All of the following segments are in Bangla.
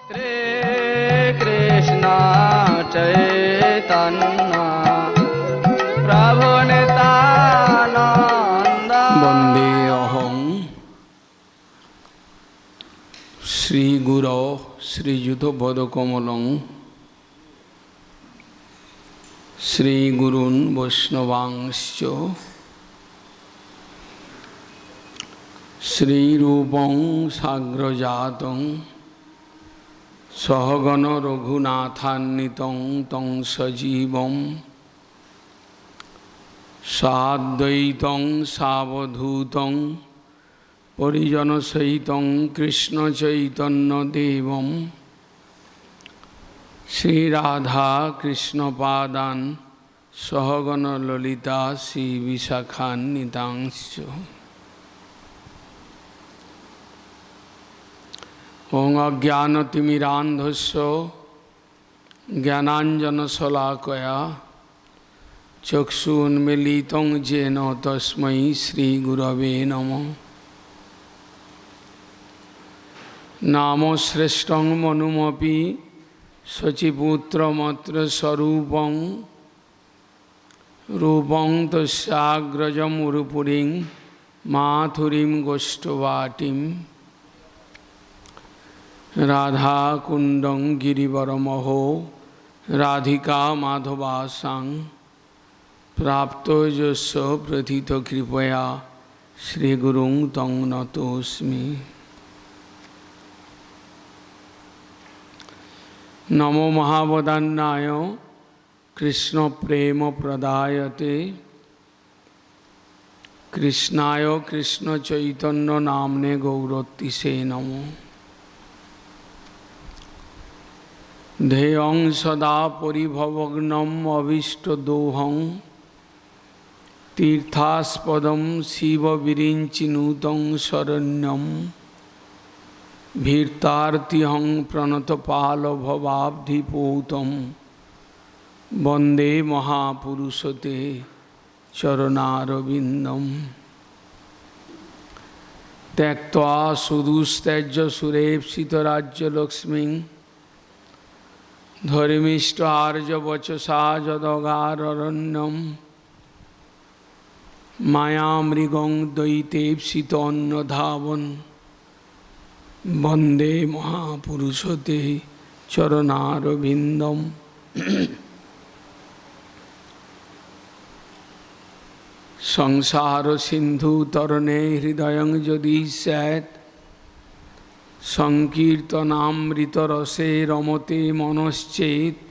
कृष्ण चैतन्य प्रभु नित्यानंद वंदे अहं श्रीगुरो श्रीयुतपदकमलं श्रीगुरून् वैष्णवांश्च श्रीरूपं साग्रजातं सहगण रघुनाथान्वितं तं सजीवं साद्वैतं सावधूतं परिजनसहितं कृष्ण चैतन्य देवं श्री राधा कृष्ण पादान सहगण ललिता श्री विशाखान्वितांश्च ओं अज्ञानतिमिरान्धस्य ज्ञानाञ्जनशलाकया चक्षुन्मीलितं येन तस्मै श्रीगुरवे नमः। नामो श्रेष्ठं मनुमपि शचीपुत्रमत्र स्वरूपं रूपं तस्याग्रजं उरुपुरीं माथुरीं गोष्ठवाटीं राधाकुण्डं गिरिवरमहो राधिका माधवासां प्राप्तो यस्य प्रथितकृपया श्रीगुरुं तं नतोऽस्मि। नमो महावदान्याय कृष्ण प्रेम प्रदायते कृष्णाय कृष्ण चैतन्य नाम्ने गौरतिसे नमो। ध्येयं सदा परिभवग्नं अभीष्टदोहं तीर्थास्पदं शिवविरिञ्चिनुतं शरण्यं भीर्तार्तिहं प्रणतपालभवाब्धिपूतं वन्दे महापुरुषते चरणारविन्दं। त्यक्त्वा सुदुस्त्यज्य सुरेप्सितराज्यलक्ष्मीं धर्मिष्ठार्यवचसा जदगाररण्यं मायामृगं द्वैतेप्सितोन्नधावन् वन्दे महापुरुषते चरणारविन्दं। संसार सिंधु तरणे हृदयं यदि स्यात् संकीर्तनामृतरसे रमते मनश्चेत्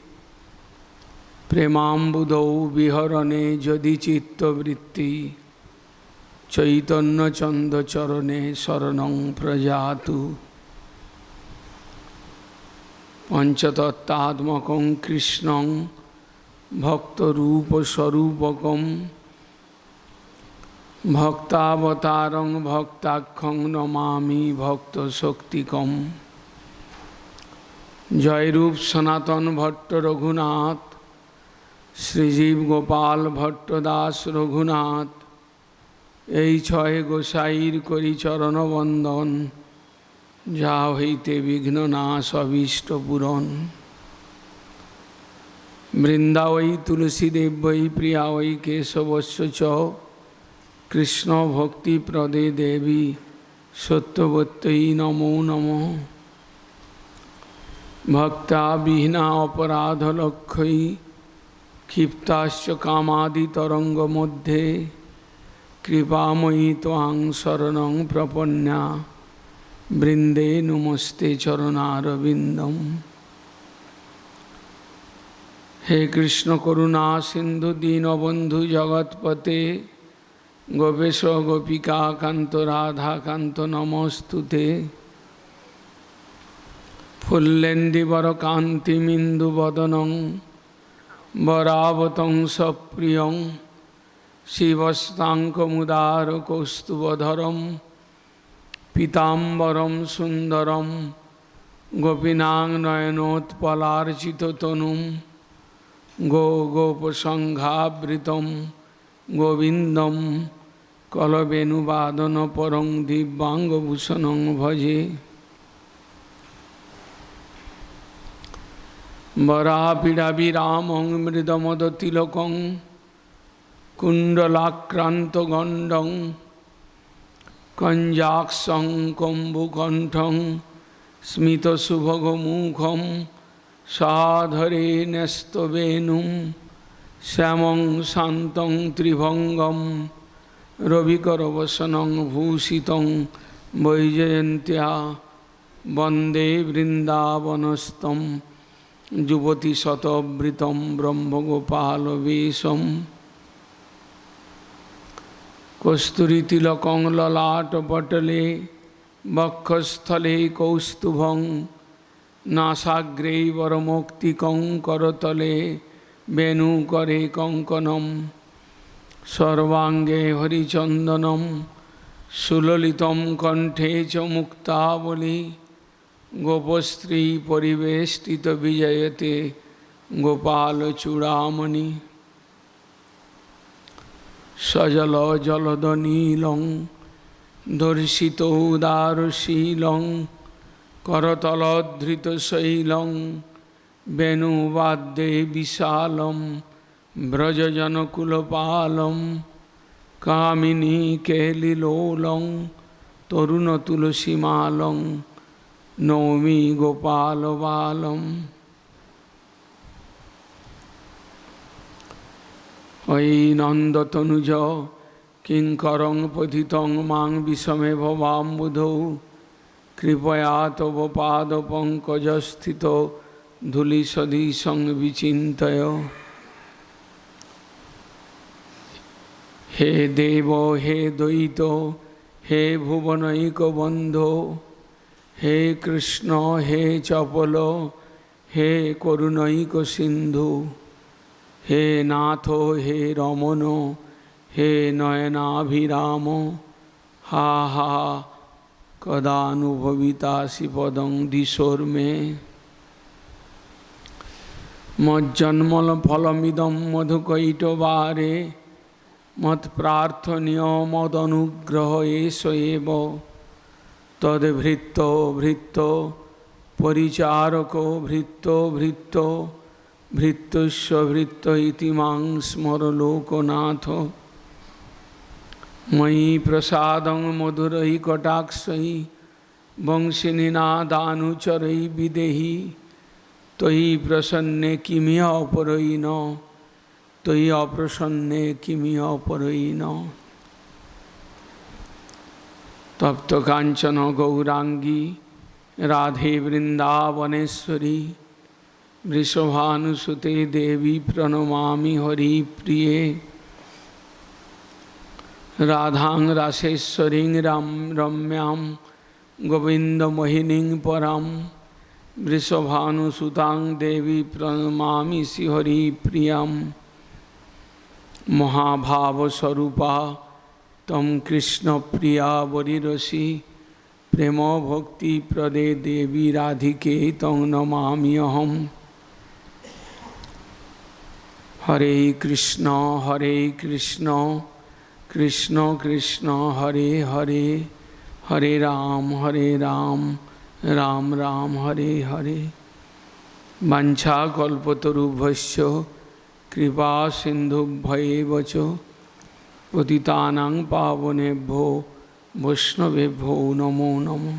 प्रेमाम्बुधौ विहरणे यदि चित्तवृत्ति चैतन्यचंदचरणे शरणं प्रजातु। पंचतत्त्वात्मकं कृष्णं भक्तरूपस्वरूपकं भक्तावतारं भक्ताख्यं नमामि भक्तशक्तिकं। जय रूप सनातन भट्ट रघुनाथ श्रीजीव गोपाल भट्टदास रघुनाथ এই ছয় গোসাইর করি চরণ বন্দন যা হইতে বিঘ্ন নাশ অভীষ্ট পূরণ। বৃন্দা ওই তুলসী দেব বৈ প্রিয়া ওই কেশবস্য চ কৃষ্ণ ভক্তি প্রদে দেবী সত্যবত্যৈ নমো নমঃ। ভক্তা বিহীনা অপরাধ লক্ষ্যৈ ক্ষিপ্তাশ্চ কামাদি তরঙ্গ মধ্যে कृपामयी त्वां शरणं प्रपन्ना बृंदे नमस्ते चरणारविंदम। हे कृष्ण करुणा सिंधु दीनबंधु जगतपते गोपेश गोपिका कांत राधा कांत नमस्तुते। फुल्लेन्दीवर कांतिमिंदु वदनं वरावतं सप्रियं शिवस्तांकमुदार कौस्तुभधरं पीताम्बरं सुंदरं गोपीनांगनयनोत्पलार्चिततनुं गोगोपसंघावृतं गोविंदं कलवेणुवादनपरं दिव्याङ्गभूषणं भजे। वरापिडाभिरामं मृदमदतिलकं कुण्डलाक्रान्तगण्डं कञ्जाक्षं कम्बुकण्ठं स्मितसुभगमुखं साधरे न्यस्तवेणुं श्यामं शान्तं त्रिभङ्गं रविकरवसनं भूषितं वैजयन्त्या वन्दे वृन्दावनस्थं युवतिशतवृतं ब्रह्मगोपालवेशं कस्तूरितिलकं ललाटपटले वक्षस्थले कौस्तुभं नासाग्रे वरमौक्तिकं करतले वेणुकरे कङ्कणं सर्वाङ्गे हरिचन्दनं सुललितं कण्ठे च मुक्तावली गोपस्त्री परिवेष्टित विजयते गोपालचूड़ामणि सजल जलदनीलं दर्शितोदारशीलं करतलधृतशैलं वेणुवाद्ये विशालं व्रजजनकुलपालं कामिनी केलिलोलं तरुणतुलसीमालं नौमी गोपाल बालम। अयि नंदतनुज किंकरं पतितं मां विषमे भवाम्बुधौ कृपया तव पादपङ्कजस्थितो धूलिसदृशं विचिन्तय। हे देव हे द्वैतो हे भुवनैकबन्धो हे कृष्ण हे चपलो हे करुणैक सिंधु हे नाथो हे रमणो हे नयनाभिराम हा हा कदानुभवितासि पदं दिशोर्मे। मज्जन्मफलमिदं मधुकैटवारे मत्प्रार्थनीय मदनुग्रह एष एव तद्भृत्तो भृत्तो परिचारको भृत्तो भृत्तो भृत्तुष्व भृत्त इति मां स्मर लोकनाथ। मयि प्रसादं मधुरै कटाक्षै वंशिनिनादानुचरै विदेहि त्वयि प्रसन्ने किमिह अपरै न त्वयि अप्रसन्ने किमिह अपरै न। तप्त कांचन गौरांगी राधे वृंदावनेश्वरी वृषभानुसुते देवी प्रणमामि हरिप्रिये। राधां रासेश्वरीं रम्यां गोविंदमोहिनीं परां वृषभानुसुतां देवी प्रणमामि हरिप्रियां। महाभावस्वरूपा तम कृष्ण प्रिया वरिरसी प्रेम भक्ति प्रदे देवी राधिके तं नमाम्यहम्। हरे कृष्ण कृष्ण कृष्ण हरे हरे हरे राम राम राम हरे हरे। वाञ्छाकल्पतरुभ्यश्च कृपा सिन्धुभ्येव च पतितानां पावनेभ्यो वैष्णवेभ्यो नमो नमः।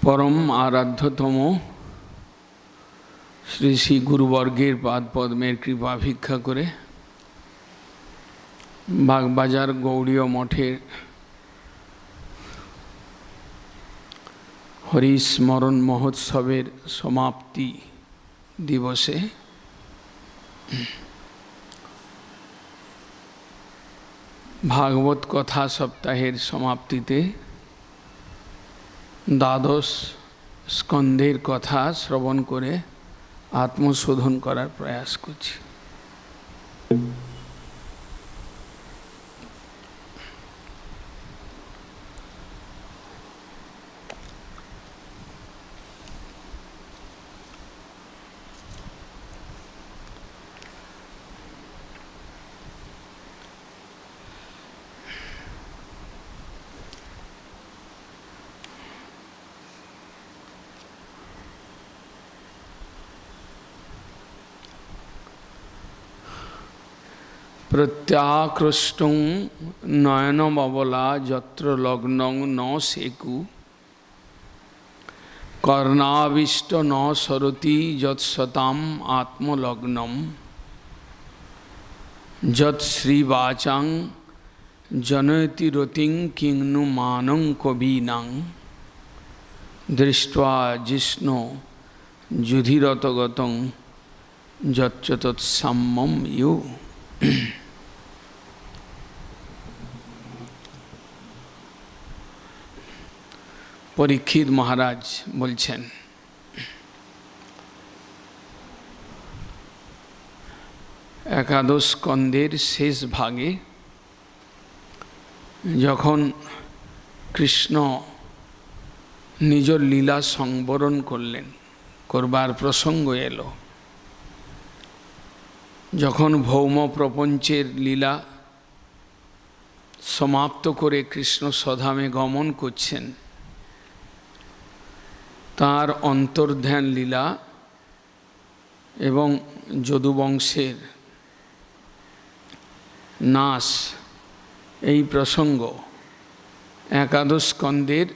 परम आराध्यतम श्री श्री गुरुवर्गेर पाद पद्मेर कृपा भिक्षा करे बागबाजार गौड़ीय मठेर हरिस्मरण महोत्सवेर समाप्ति दिवसे भागवत कथा सप्ताहेर समाप्तिते द्वादश स्कंधेर कथा श्रवण करे आत्मशोधन करार प्रयास करছি। প্রত্যাকৃষ্টং নয়নমবলা যত্র লগ্নং ন সেকু কর্ণাবিষ্ট ন সরতি যৎসতাম আত্মলগ্নম যৎ শ্রীবাচাং জনয়তি রতিং কিংনু মানং কবীনাং দৃष्ट्वा জিষ্ণু যুধিরতগতং যচ্চ তৎসাম্যম ইউ। পরীক্ষিত মহারাজ বলছেন, একাদশ স্কন্ধের শেষ ভাগে যখন কৃষ্ণ নিজের লীলা সংবরণ করবার প্রসঙ্গ এলো, যখন ভৌম প্রপঞ্চের লীলা সমাপ্ত করে কৃষ্ণ স্বধামে গমন করছেন, তার অন্তর্ধান লীলা এবং যদুবংশের নাশ, এই প্রসঙ্গ একাদশ স্কন্ধের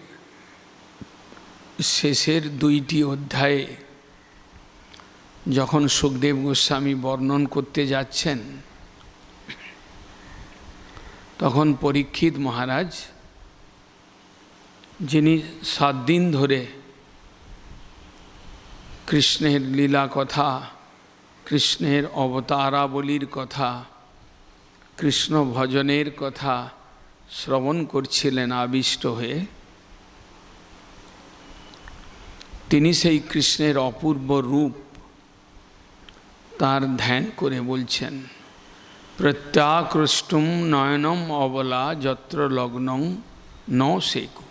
শেষের 2টি অধ্যায়ে যখন সুখদেব গোস্বামী বর্ণন করতে যাচ্ছেন, তখন পরীক্ষিত মহারাজ, যিনি 7 দিন ধরে কৃষ্ণের লীলা কথা, কৃষ্ণের অবতারাবলীর কথা, কৃষ্ণ ভজনের কথা শ্রবণ করছিলেন আবিষ্ট হয়ে, তিনি সেই কৃষ্ণের অপূর্ব রূপ তার ধ্যান করে বলছেন, প্রত্যাকৃষ্টুম নয়নম অবলা যত্র লগ্নং ন সেকু।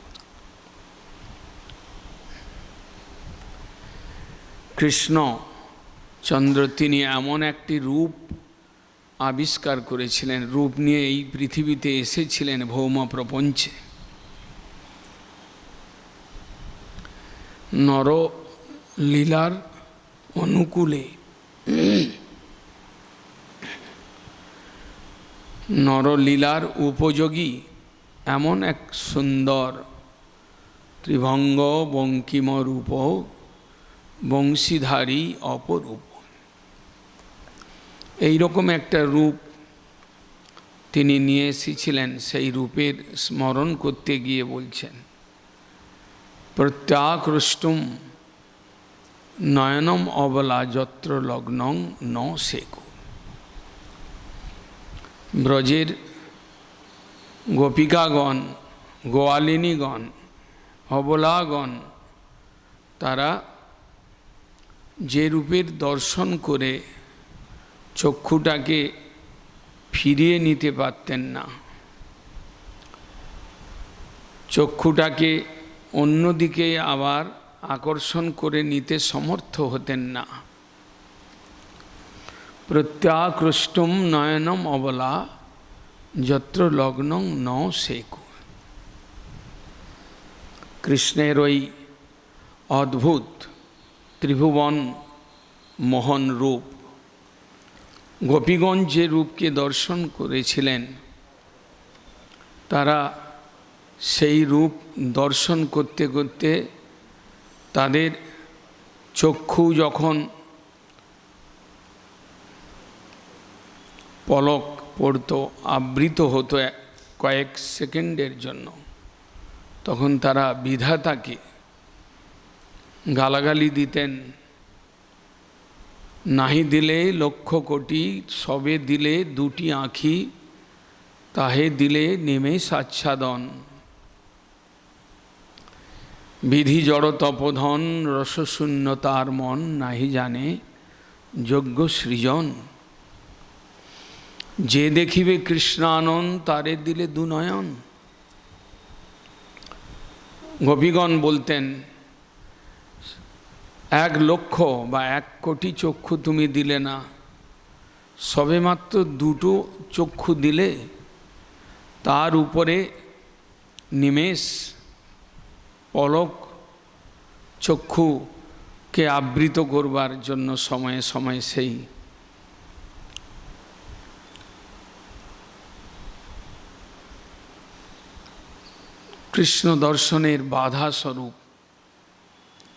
কৃষ্ণ চন্দ্র তিনি এমন একটি রূপ আবিষ্কার করেছিলেন, রূপ নিয়ে এই পৃথিবীতে এসেছিলেন ভৌম প্রপঞ্চে। নরলীলার অনুকূলে, নরলীলার উপযোগী এমন এক সুন্দর ত্রিভঙ্গ বঙ্কিম রূপ, বংশীধারী অপরূপ, এইরকম একটা রূপ তিনি নিয়ে এসেছিলেন। সেই রূপের স্মরণ করতে গিয়ে বলছেন, প্রত্যাকৃষ্টুম নয়নম অবলা যত্র লগ্নং ন সেকু। ব্রজের গোপিকাগণ, গোয়ালিনীগণ, অবলাগণ, তারা যে রূপের দর্শন করে চক্ষুটাকে ফিরিয়ে নিতে পারতেন না, চক্ষুটাকে অন্যদিকে আবার আকর্ষণ করে নিতে সমর্থ হতেন না, প্রত্যাকৃষ্টুম নয়নম অবলা যত্র লগ্নং ন সেকু। কৃষ্ণের ওই অদ্ভুত ত্রিভুবন মোহন রূপ, গোপীগণ যে রূপকে দর্শন করেছিলেন, তারা সেই রূপ দর্শন করতে করতে তাদের চক্ষু যখন পলক পড়ত, আবৃত হতো কয়েক সেকেন্ডের জন্য, তখন তারা বিধাতাকে গালাগালি দিতেন, নাহি দিলে 1,00,000 কোটি, সবে দিলে 2টি আঁখি, তাহে দিলে নিমেষ আচ্ছাদন। বিধি জড় তপোধন, রসশূন্যতার মন, নাহি জানে যজ্ঞ সৃজন। যে দেখিবে কৃষ্ণানন্দ, তারে দিলে 2 নয়ন। গোপীগণ বলতেন, 1,00,000 বা 1 কোটি চক্ষু তুমি দিলে না, সবেমাত্র 2টো চক্ষু দিলে, তার উপরে নিমেষ পলক চক্ষুকে আবৃত করবার জন্য সময়ে সময়ে সেই কৃষ্ণ দর্শনের বাধা স্বরূপ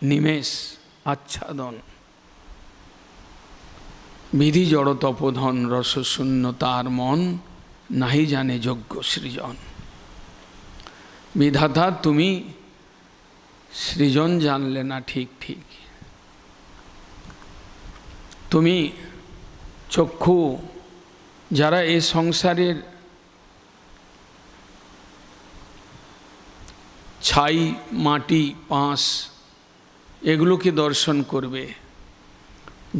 নিমেষ আচ্ছাদন, বিধি জড় তপোধন রসশূন্য তার মন, নাহি জানে যজ্ঞ সৃজন। বিধাতা তুমি সৃজন জানলে না ঠিক ঠিক, তুমি চক্ষু যারা এ সংসারের ছাই মাটি পাঁশ এগুলোকে দর্শন করবে,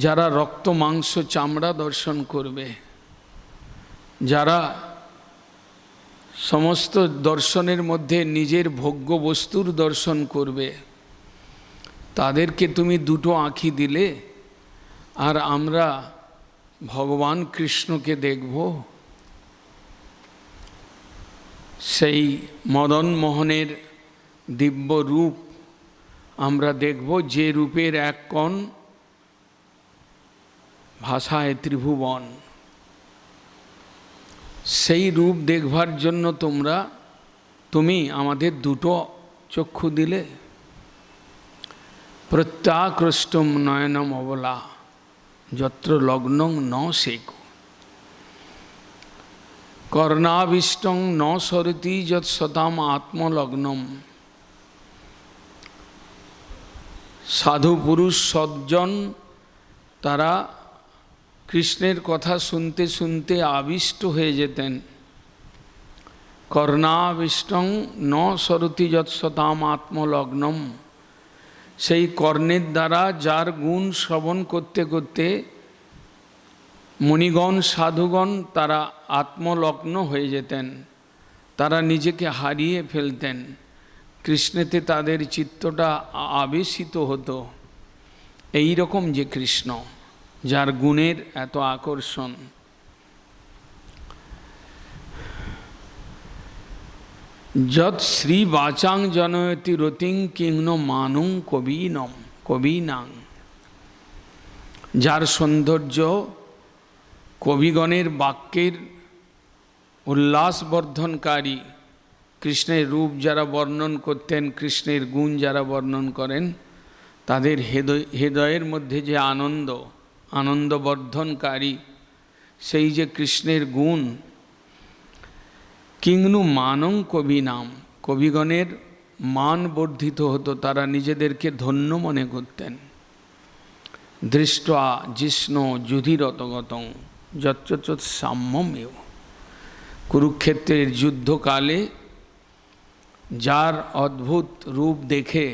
যারা রক্ত মাংস চামড়া দর্শন করবে, যারা সমস্ত দর্শনের মধ্যে নিজের ভোগ্য বস্তুর দর্শন করবে, তাদেরকে তুমি দুটো আঁখি দিলে, আর আমরা ভগবান কৃষ্ণকে দেখব। সেই মদন মোহনের দিব্য রূপ আমরা দেখব, যে রূপের এক কণ ভাষায় ত্রিভুবন। সেই রূপ দেখবার জন্য তুমি আমাদের দুটো চক্ষু দিলে। প্রত্যাকৃষ্টম নয়নম অবলা যত্র লগ্নং ন সেকু, কর্ণাবিষ্টং ন সরতি যৎ সতাম আত্মলগ্নম। সাধু পুরুষ সজ্জন তারা কৃষ্ণের কথা শুনতে শুনতে আবিষ্ট হয়ে যেতেন। কর্ণাবিষ্টং ন সরতি যৎ সতাম আত্মলগ্নম। সেই কর্ণের দ্বারা যার গুণ শ্রবণ করতে করতে মুনিগণ সাধুগণ তারা আত্মলগ্ন হয়ে যেতেন, তারা নিজেকে হারিয়ে ফেলতেন, কৃষ্ণেতে তাদের চিত্তটা আবেশিত হতো। এই রকম যে কৃষ্ণ, যার গুণের এত আকর্ষণ। যৎ শ্রী বাচাং জনয়তি রতিং কিংন মানুং কবীনাং। যার সৌন্দর্য কবিগণের বাক্যের উল্লাসবর্ধনকারী, কৃষ্ণের রূপ যারা বর্ণন করতেন, কৃষ্ণের গুণ যারা বর্ণন করেন, তাদের হৃদয়ের মধ্যে যে আনন্দবর্ধনকারী সেই যে কৃষ্ণের গুণ। কিংনু মানং কবিনাম, কবিগণের মান বর্ধিত হতো, তারা নিজেদেরকে ধন্য মনে করতেন। দৃষ্টা জিষ্ণু যুধিরতগতং যচ্চত সাম্যমেও। কুরুক্ষেত্রের যুদ্ধকালে যার অদ্ভুত রূপ দেখে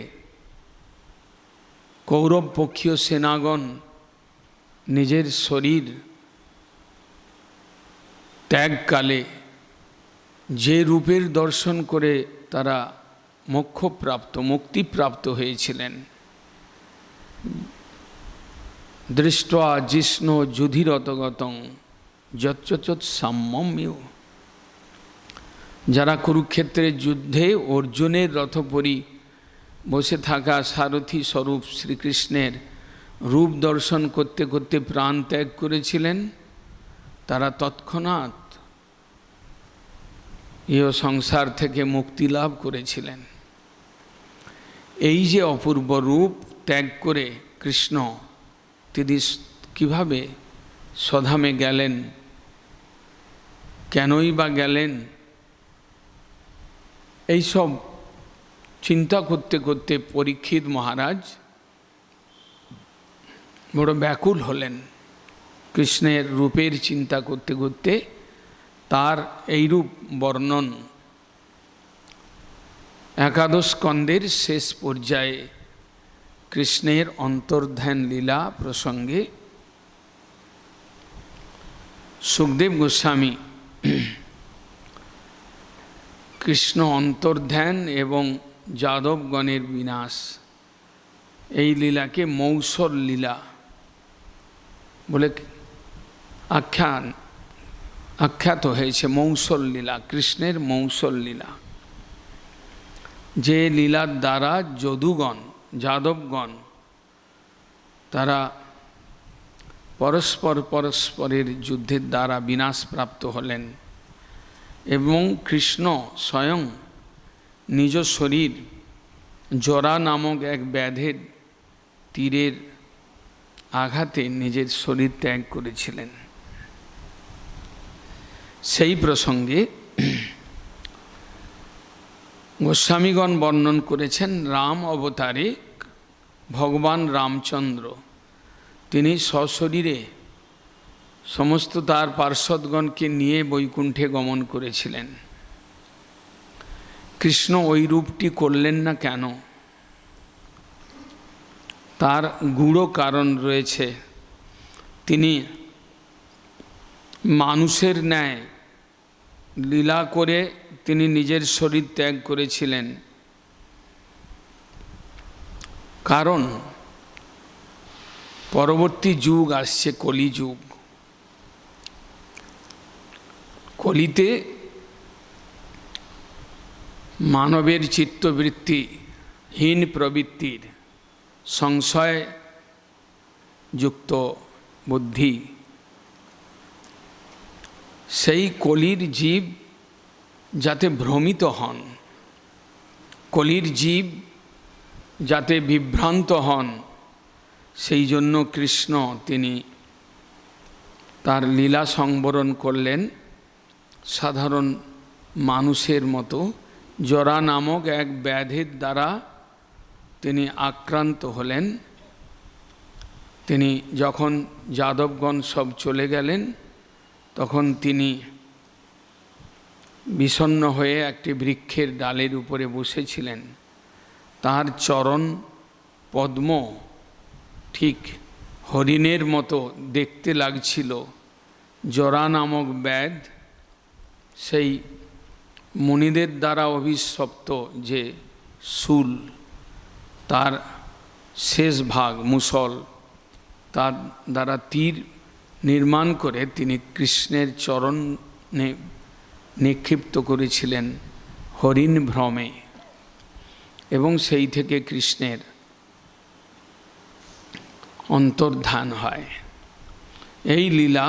কৌরব পক্ষীয় সেনাগণ নিজের শরীর ত্যাগকালে যে রূপের দর্শন করে তারা মুক্তিপ্রাপ্ত হয়েছিলেন। দৃষ্টা জিষ্ণু যুধিরতগতং যচ্চত সাম্যমেও। যারা কুরুক্ষেত্রের যুদ্ধে অর্জুনের রথপরি বসে থাকা সারথী স্বরূপ শ্রীকৃষ্ণের রূপ দর্শন করতে করতে প্রাণ ত্যাগ করেছিলেন, তারা তৎক্ষণাৎ ইহ সংসার থেকে মুক্তি লাভ করেছিলেন। এই যে অপূর্ব রূপ ত্যাগ করে কৃষ্ণ তিনি কীভাবে স্বধামে গেলেন, কেনই বা গেলেন, এইসব চিন্তা করতে করতে পরীক্ষিত মহারাজ বড় ব্যাকুল হলেন। কৃষ্ণের রূপের চিন্তা করতে করতে তার এই রূপ বর্ণন একাদশ স্কন্দের শেষ পর্যায়ে কৃষ্ণের অন্তর্ধান লীলা প্রসঙ্গে সুখদেব গোস্বামী কৃষ্ণ অন্তর্ধান এবং যাদবগণের বিনাশ এই লীলাকে মৌসল লীলা বলে আখ্যাত হয়েছে। মৌসল লীলা, কৃষ্ণের মৌসল লীলা, যে লীলার দ্বারা যাদবগণ তারা পরস্পরের যুদ্ধের দ্বারা বিনাশপ্রাপ্ত হলেন এবং কৃষ্ণ স্বয়ং নিজ শরীর জরা নামক এক ব্যাধের তীরের আঘাতে নিজের শরীর ত্যাগ করেছিলেন। সেই প্রসঙ্গে গোস্বামীগণ বর্ণন করেছেন রাম অবতারে ভগবান রামচন্দ্র তিনি সশরীরে সমস্ত তার পার্ষদগণকে নিয়ে বৈকুণ্ঠে গমন করেছিলেন। কৃষ্ণ ওই রূপটি করলেন না কেন? তার গূঢ় কারণ রয়েছে। তিনি মানুষের ন্যায় লীলা করে তিনি নিজের শরীর ত্যাগ করেছিলেন, কারণ পরবর্তী যুগ আসছে কলিযুগ। কলিতে মানবের চিত্তবৃত্তিহীন প্রবৃত্তির সংশয়যুক্ত বুদ্ধি, সেই কলির জীব যাতে ভ্রমিত হন, কলির জীব যাতে বিভ্রান্ত হন, সেই জন্য কৃষ্ণ তিনি তার লীলা সংবরণ করলেন সাধারণ মানুষের মতো। জরা নামক এক ব্যাধির দ্বারা তিনি আক্রান্ত হলেন। তিনি যখন যাদবগণ সব চলে গেলেন তখন তিনি বিষণ্ণ হয়ে একটি বৃক্ষের ডালের উপরে বসেছিলেন। তার চরণ পদ্ম ঠিক হরিণের মতো দেখতে লাগছিল। জরা নামক ব্যাধ সেই মুনিদের দ্বারা অভিশপ্ত যে শূল, তার শেষ ভাগ মুসল, তার দ্বারা তীর নির্মাণ করে তিনি কৃষ্ণের চরণে নিক্ষিপ্ত করেছিলেন হরিণ ভ্রমে, এবং সেই থেকে কৃষ্ণের অন্তর্ধান হয়। এই লীলা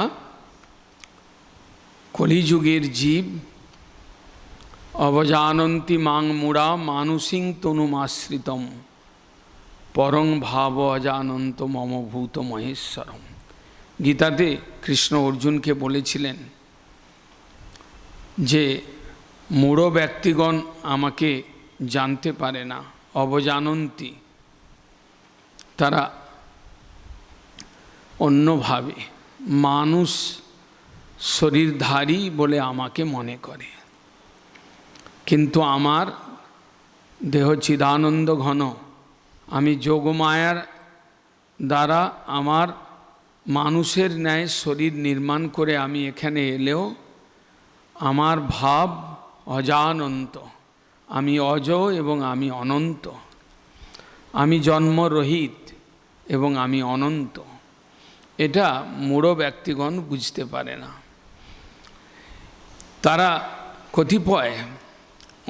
কলিযুগের জীব অবজানন্তি মাং মূঢ়া মানুষিং তনুমাশ্রিতম পরং ভাব অজানন্ত মম ভূত মহেশ্বরম। গীতাতে কৃষ্ণ অর্জুনকে বলেছিলেন যে মূঢ় ব্যক্তিগণ আমাকে জানতে পারে না, অবজানন্তি, তারা অন্যভাবে মানুষ শরীরধারী বলে আমাকে মনে করে, কিন্তু আমার দেহ চিদানন্দ ঘন, আমি যোগমায়ার দ্বারা আমার মানুষের ন্যায় শরীর নির্মাণ করে আমি এখানে এলেও আমার ভাব অজানন্ত, আমি অজ এবং আমি অনন্ত, আমি জন্মরহিত এবং আমি অনন্ত। এটা মূঢ় ব্যক্তিগণ বুঝতে পারে না। তারা কতিপয়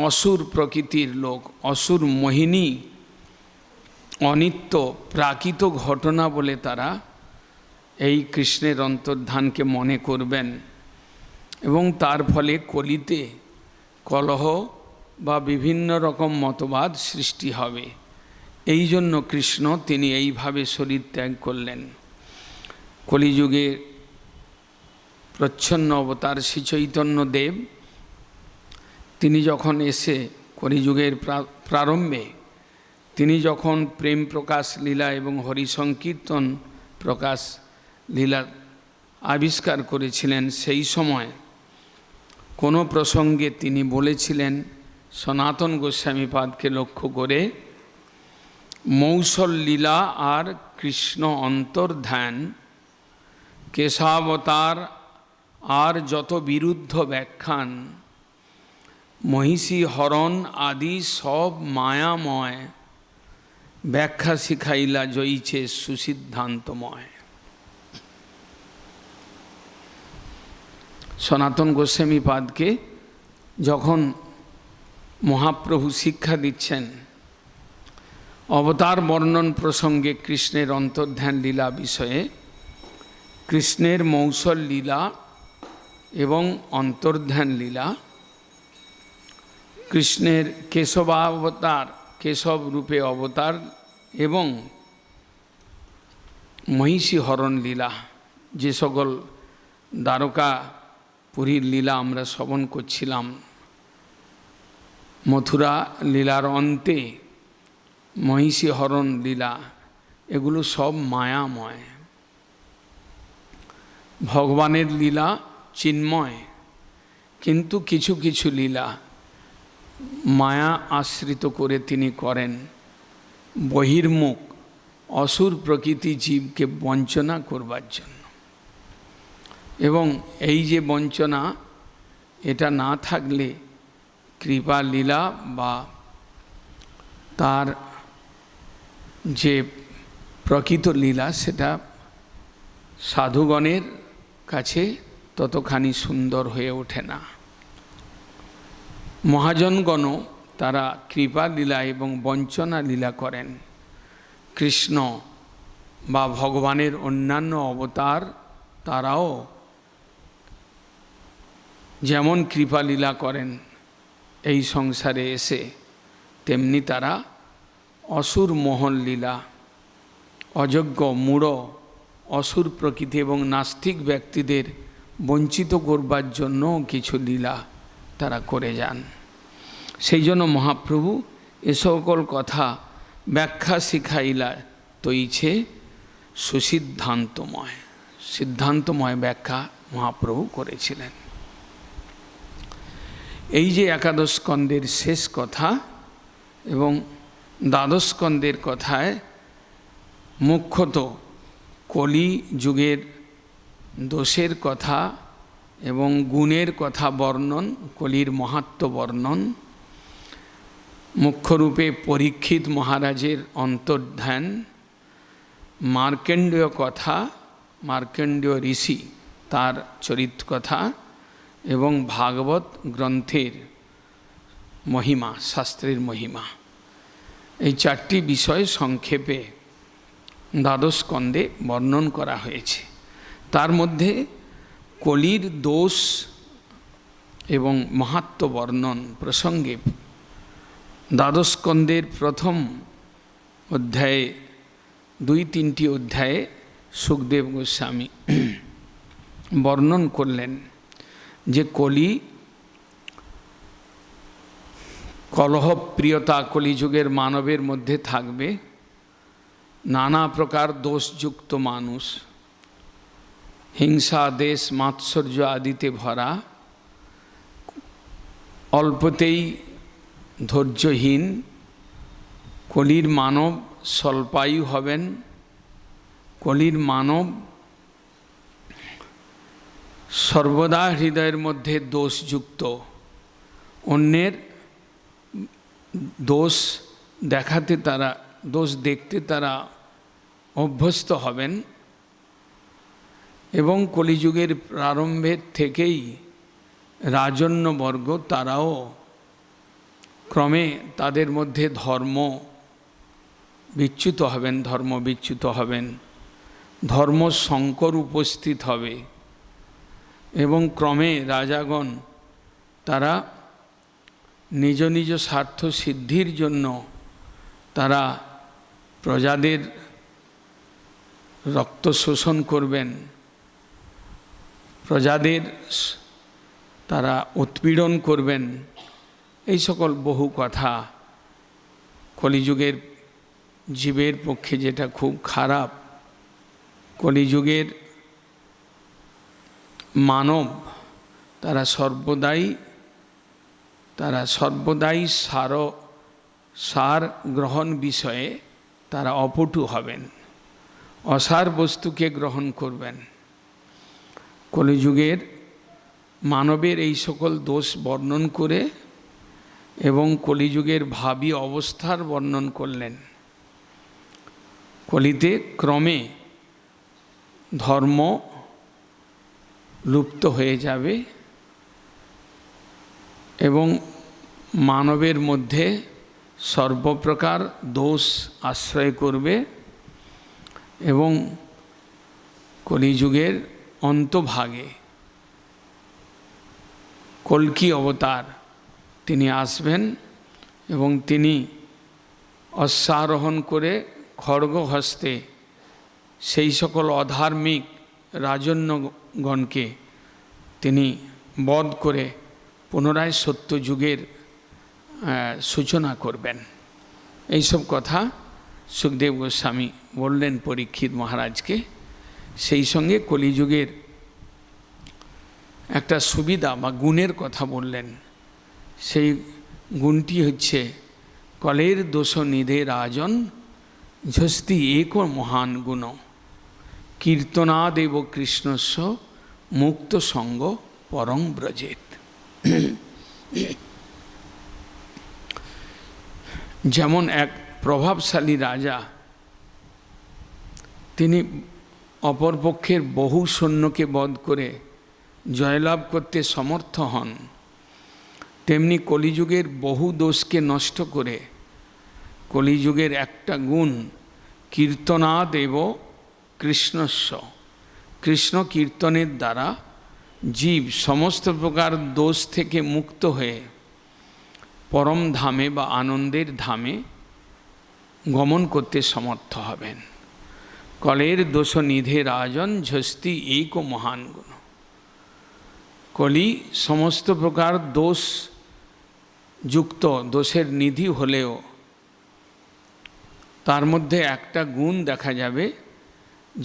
অসুর প্রকৃতির লোক, অসুর মোহিনী, অনিত্য প্রাকৃত ঘটনা বলে তারা এই কৃষ্ণের অন্তর্ধানকে মনে করবেন, এবং তার ফলে কলিতে কলহ বা বিভিন্ন রকম মতবাদ সৃষ্টি হবে। এই জন্য কৃষ্ণ তিনি এইভাবে শরীর ত্যাগ করলেন। কলিযুগে প্রচ্ছন্ন অবতার শ্রী চৈতন্য দেব তিনি যখন এসে কলিযুগের প্রারম্ভে তিনি যখন প্রেম প্রকাশ লীলা এবং হরিসংকীর্তন প্রকাশ লীলা আবিষ্কার করেছিলেন, সেই সময় কোনো প্রসঙ্গে তিনি বলেছিলেন সনাতন গোস্বামীপাদকে লক্ষ্য করে, মৌসল লীলা আর কৃষ্ণ অন্তর্ধান, কেশাবতার আর যত বিরুদ্ধ ব্যাখ্যান, মহিষী হরণ আদি সব মায়াময়, ব্যাখ্যা শিখাইলা জয়ীছে সুসিদ্ধান্তময়। সনাতন গোস্বামীপাদকে যখন মহাপ্রভু শিক্ষা দিচ্ছেন অবতার বর্ণন প্রসঙ্গে কৃষ্ণের অন্তর্ধান লীলা বিষয়ে, কৃষ্ণের মৌসল লীলা এবং অন্তর্ধান লীলা কৃষ্ণের কেশবাবতার, কেশব রূপে অবতার এবং মহিষী হরণ লীলা, যে সকল দ্বারকাপুরীর লীলা আমরা শ্রবণ করছিলাম, মথুরা লীলার অন্তে মহিষী হরণ লীলা, এগুলো সব মায়াময়। ভগবানের লীলা চিন্ময়, কিন্তু কিছু কিছু লীলা মায়া আশ্রিত করে তিনি করেন, বহির্মুখ অসুর প্রকৃতি জীবকে বঞ্চনা করবার জন্য। এবং এই যে বঞ্চনা, এটা না থাকলে কৃপা লীলা বা তার যে প্রকৃত লীলা, সেটা সাধুগণের কাছে ততখানি সুন্দর হয়ে ওঠে না। মহাজনগণও তারা কৃপা লীলা এবং বঞ্চনা লীলা করেন। কৃষ্ণ বা ভগবানের অন্যান্য অবতার তারাও যেমন কৃপা লীলা করেন এই সংসারে এসে, তেমনি তারা অসুর মোহন লীলা, অযোগ্য মূঢ় অসুর প্রকৃতি এবং নাস্তিক ব্যক্তিদের বঞ্চিত করবার জন্য কিছু লীলা তারা করে যান। সেই জন্য মহাপ্রভু এ সকল কথা ব্যাখ্যা শিখাইলা তৈছে সুসিদ্ধান্তময়, সিদ্ধান্তময় ব্যাখ্যা মহাপ্রভু করেছিলেন। এই যে একাদশ স্কন্দের শেষ কথা এবং দ্বাদশ স্কন্দের কথায় মুখ্যত কলি যুগের দোষের কথা এবং গুণের কথা বর্ণন, কলির মাহাত্ম্য বর্ণন, মুখ্যরূপে পরীক্ষিত মহারাজের অন্তর্ধান, মার্কেন্ডীয় কথা, মার্কেন্ডীয় ঋষি তার চরিত কথা এবং ভাগবত গ্রন্থের মহিমা, শাস্ত্রের মহিমা, এই চারটি বিষয় সংক্ষেপে দ্বাদশ স্কন্ধে বর্ণন করা হয়েছে। তার মধ্যে কলির দোষ এবং মাহাত্ম্য বর্ণন প্রসঙ্গে দ্বাদশ স্কন্ধের প্রথম অধ্যায়ে, 2-3টি অধ্যায়ে সুখদেব গোস্বামী বর্ণন করলেন যে কলি কলহপ্রিয়তা কলিযুগের মানবের মধ্যে থাকবে, নানা প্রকার দোষযুক্ত মানুষ, হিংসা দেশ মাৎসর্য আদিতে ভরা, অল্পতেই ধৈর্যহীন, কলির মানব স্বল্পায়ু হবেন, কলির মানব সর্বদা হৃদয়ের মধ্যে দোষযুক্ত, অন্যের দোষ দেখাতে তারা, দোষ দেখতে তারা অভ্যস্ত হবেন এবং কলিযুগের প্রারম্ভের থেকেই রাজন্যবর্গ তারাও ক্রমে তাদের মধ্যে ধর্ম বিচ্যুত হবেন, ধর্ম বিচ্যুত হবেন, ধর্ম সংকর উপস্থিত হবে এবং ক্রমে রাজাগণ তারা নিজ নিজ স্বার্থ সিদ্ধির জন্য তারা প্রজাদের রক্ত শোষণ করবেন, প্রজাদের তারা উৎপীড়ন করবেন। এই সকল বহু কথা কলিযুগের জীবের পক্ষে যেটা খুব খারাপ। কলিযুগের মানব তারা সর্বদাই সার গ্রহণ বিষয়ে তারা অপটু হবেন, অসার বস্তুকে গ্রহণ করবেন। কলিযুগের মানবের এই সকল দোষ বর্ণন করে এবং কলিযুগের ভাবী অবস্থার বর্ণন করলেন। কলিতে ক্রমে ধর্ম লুপ্ত হয়ে যাবে এবং মানবের মধ্যে সর্বপ্রকার দোষ আশ্রয় করবে এবং কলিযুগের অন্তভাগে কল্কি অবতার তিনি আসবেন এবং তিনি অশ্বারোহণ করে খড়গ হস্তে সেই সকল অধার্মিক রাজন্যগণকে তিনি বধ করে পুনরায় সত্যযুগের সূচনা করবেন। এইসব কথা সুখদেব গোস্বামী বললেন পরীক্ষিত মহারাজকে। সেই সঙ্গে কলিযুগের একটা সুবিধা বা গুণের কথা বললেন। সেই গুণটি হচ্ছে কলের দোষ নিধে রাজন ঝস্তি এক মহান গুণ কীর্তনাদেব কৃষ্ণস্য মুক্ত সঙ্গ পরং ব্রজেত। যেমন এক প্রভাবশালী রাজা, তিনি অপরপক্ষের বহু সৈন্যকে বধ করে জয়লাভ করতে সমর্থ হন, তেমনি কলিযুগের বহু দোষকে নষ্ট করে কলিযুগের একটা গুণ কীর্তনাদেব কৃষ্ণস্য, কৃষ্ণ কীর্তনের দ্বারা জীব সমস্ত প্রকার দোষ থেকে মুক্ত হয়ে পরম ধামে বা আনন্দের ধামে গমন করতে সমর্থ হবেন। কলের দোষ নিধে রাজন ঝস্তি এক মহান গুণ। কলি সমস্ত প্রকার দোষ যুক্ত, দোষের নিধি হলেও তার মধ্যে একটা গুণ দেখা যাবে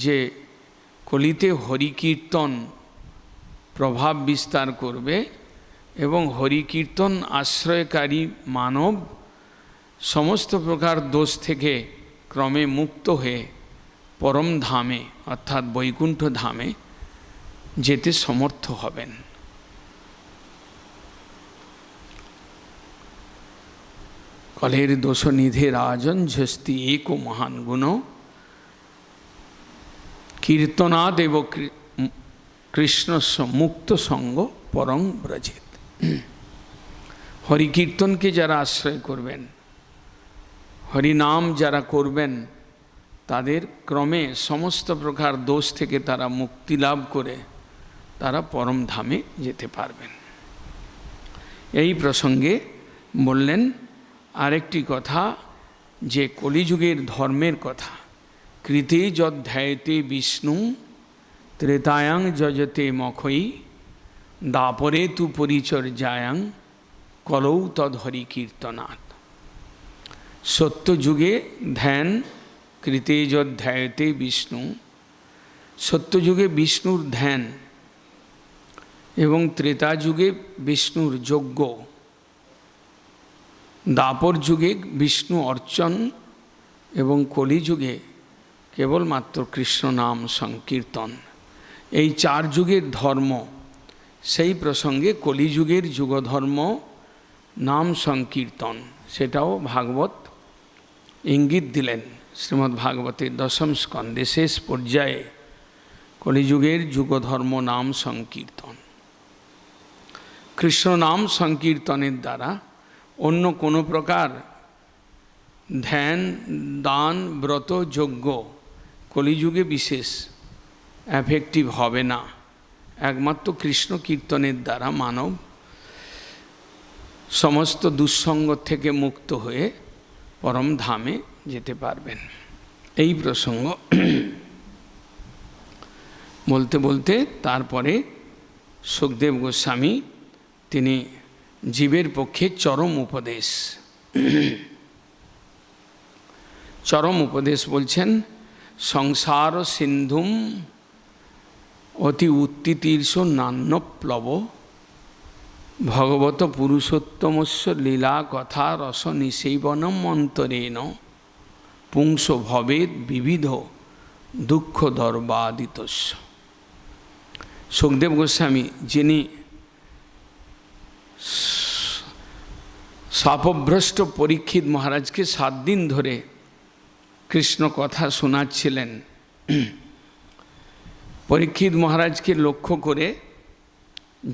যে কলিতে হরিকীর্তন প্রভাব বিস্তার করবে এবং হরিকীর্তন আশ্রয়কারী মানব সমস্ত প্রকার দোষ থেকে ক্রমে মুক্ত হয়ে পরম ধামে অর্থাৎ বৈকুণ্ঠ ধামে যেতে সমর্থ হবেন। কলের দোষ নিধে রাজন ঝস্তি এক মহান গুণ কীর্তনাদেব কৃষ্ণস্য মুক্ত সঙ্গ পরং ব্রজেত। হরিকীর্তনকে যারা আশ্রয় করবেন, হরিনাম যারা করবেন, তাদের ক্রমে সমস্ত প্রকার দোষ থেকে তারা মুক্তি লাভ করে তারা পরম ধামে যেতে পারবেন। এই প্রসঙ্গে বললেন আরেকটি কথা, যে কলিযুগের ধর্মের কথা। কৃতে যধ্যায়তে বিষ্ণু ত্রেতায়াং যজতে মখৈ দাপরে তু পরিচর্যায়াং কলৌ তদ্হরি কীর্তনাৎ। সত্যযুগে ধ্যান কৃতে যধ্যায়তে বিষ্ণু, সত্যযুগে বিষ্ণুর ধ্যান এবং ত্রেতা যুগে বিষ্ণুর যজ্ঞ, দাপর যুগে বিষ্ণু অর্চন এবং কলিযুগে কেবলমাত্র কৃষ্ণ নাম সংকীর্তন। এই চার যুগের ধর্ম, সেই প্রসঙ্গে কলিযুগের যুগধর্ম নাম সংকীর্তন, সেটাও ভাগবত ইঙ্গিত দিলেন। শ্রীমদ্ ভাগবতের দশম স্কন্ধে শেষ পর্যায়ে কলিযুগের যুগধর্ম নাম সংকীর্তন। কৃষ্ণ নাম সংকীর্তনের দ্বারা অন্য কোনো প্রকার ধ্যান, দান, ব্রত, যজ্ঞ কলিযুগে বিশেষ এফেক্টিভ হবে না। একমাত্র কৃষ্ণ কীর্তনের দ্বারা মানব সমস্ত দুঃসঙ্গ থেকে মুক্ত হয়ে পরম ধামে যেতে পারবেন। এই প্রসঙ্গ বলতে বলতে তারপরে সুখদেব গোস্বামী তিনি জীবের পক্ষে চরম উপদেশ বলছেন। সংসার সিন্ধুম অতি উত্তিতীর্ষ নান্যপ্লব ভগবত পুরুষোত্তমস্য লীলা কথা রস নিষেবনম অন্তরেণ পুংস ভবেদ বিবিধ দুঃখ দর্বাদিতস্য। সুখদেব গোস্বামী যিনি শাপভ্রষ্ট পরীক্ষিত মহারাজকে 7 দিন ধরে কৃষ্ণ কথা শোনাচ্ছিলেন, পরীক্ষিত মহারাজকে লক্ষ্য করে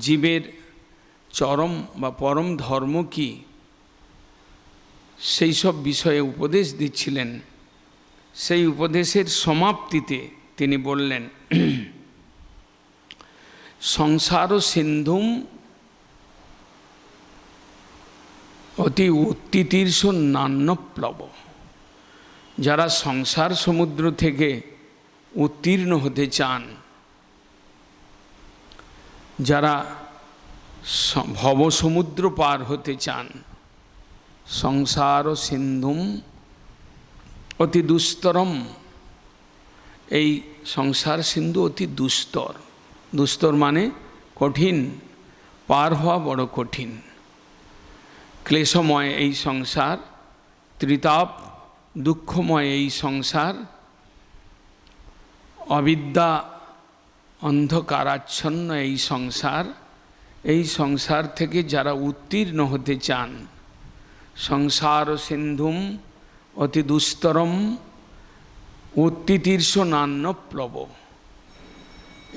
জীবের চরম বা পরম ধর্ম কি সেই সব বিষয়ে উপদেশ দিচ্ছিলেন। সেই উপদেশের সমাপ্তিতে তিনি বললেন, সংসার সিন্ধুম অতি উত্তিতীর্ষ নান্যপ্লব, যারা সংসার সমুদ্র থেকে উত্তীর্ণ হতে চান, যারা ভবসমুদ্র পার হতে চান, সংসার সিন্ধুম অতি দুস্তরম, এই সংসার সিন্ধু অতি দুস্তর, দুস্তর মানে কঠিন, পার হওয়া বড় কঠিন, ক্লেশময় এই সংসার, ত্রিতাপ দুঃখময় এই সংসার, অবিদ্যা অন্ধকারাচ্ছন্ন এই সংসার, এই সংসার থেকে যারা উত্তীর্ণ হতে চান, সংসার সিন্ধুম অতি দুস্তরম উত্তিতীর্ষ নান্যপ্লব,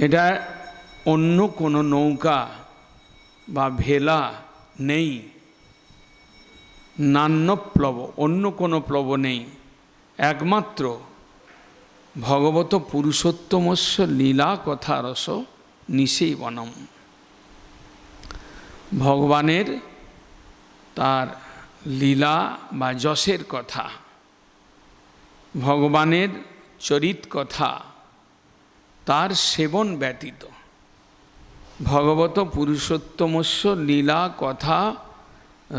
এটা অন্য কোনো নৌকা বা ভেলা নেই, নান্যপ্লব অন্য কোনো প্লব নেই, একমাত্র ভগবত পুরুষোত্তমস্য লীলা কথা রস নিষেবনম, ভগবানের তার লীলা বা যশের কথা, ভগবানের চরিত কথা, তার সেবন ব্যতীত, ভগবত পুরুষোত্তমস্য লীলা কথা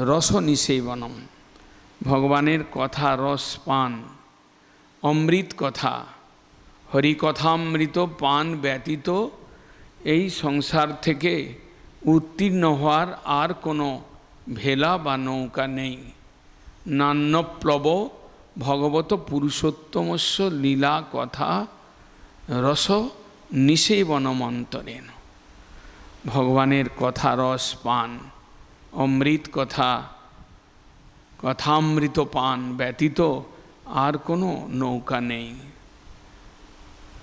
রস নিষেবনম, ভগবানের কথা রস পান, অমৃত কথা, হরিকথামৃত পান ব্যতীত এই সংসার থেকে উত্তীর্ণ হওয়ার আর কোনো ভেলা বা নৌকা নেই। নান্যপ্লব ভগবত পুরুষোত্তমস্য লীলা কথা রস নিষেবনমন্তরেণ, ভগবানের কথা রস পান, অমৃত কথা, কথামৃত পান ব্যতীত আর কোনো নৌকা নেই।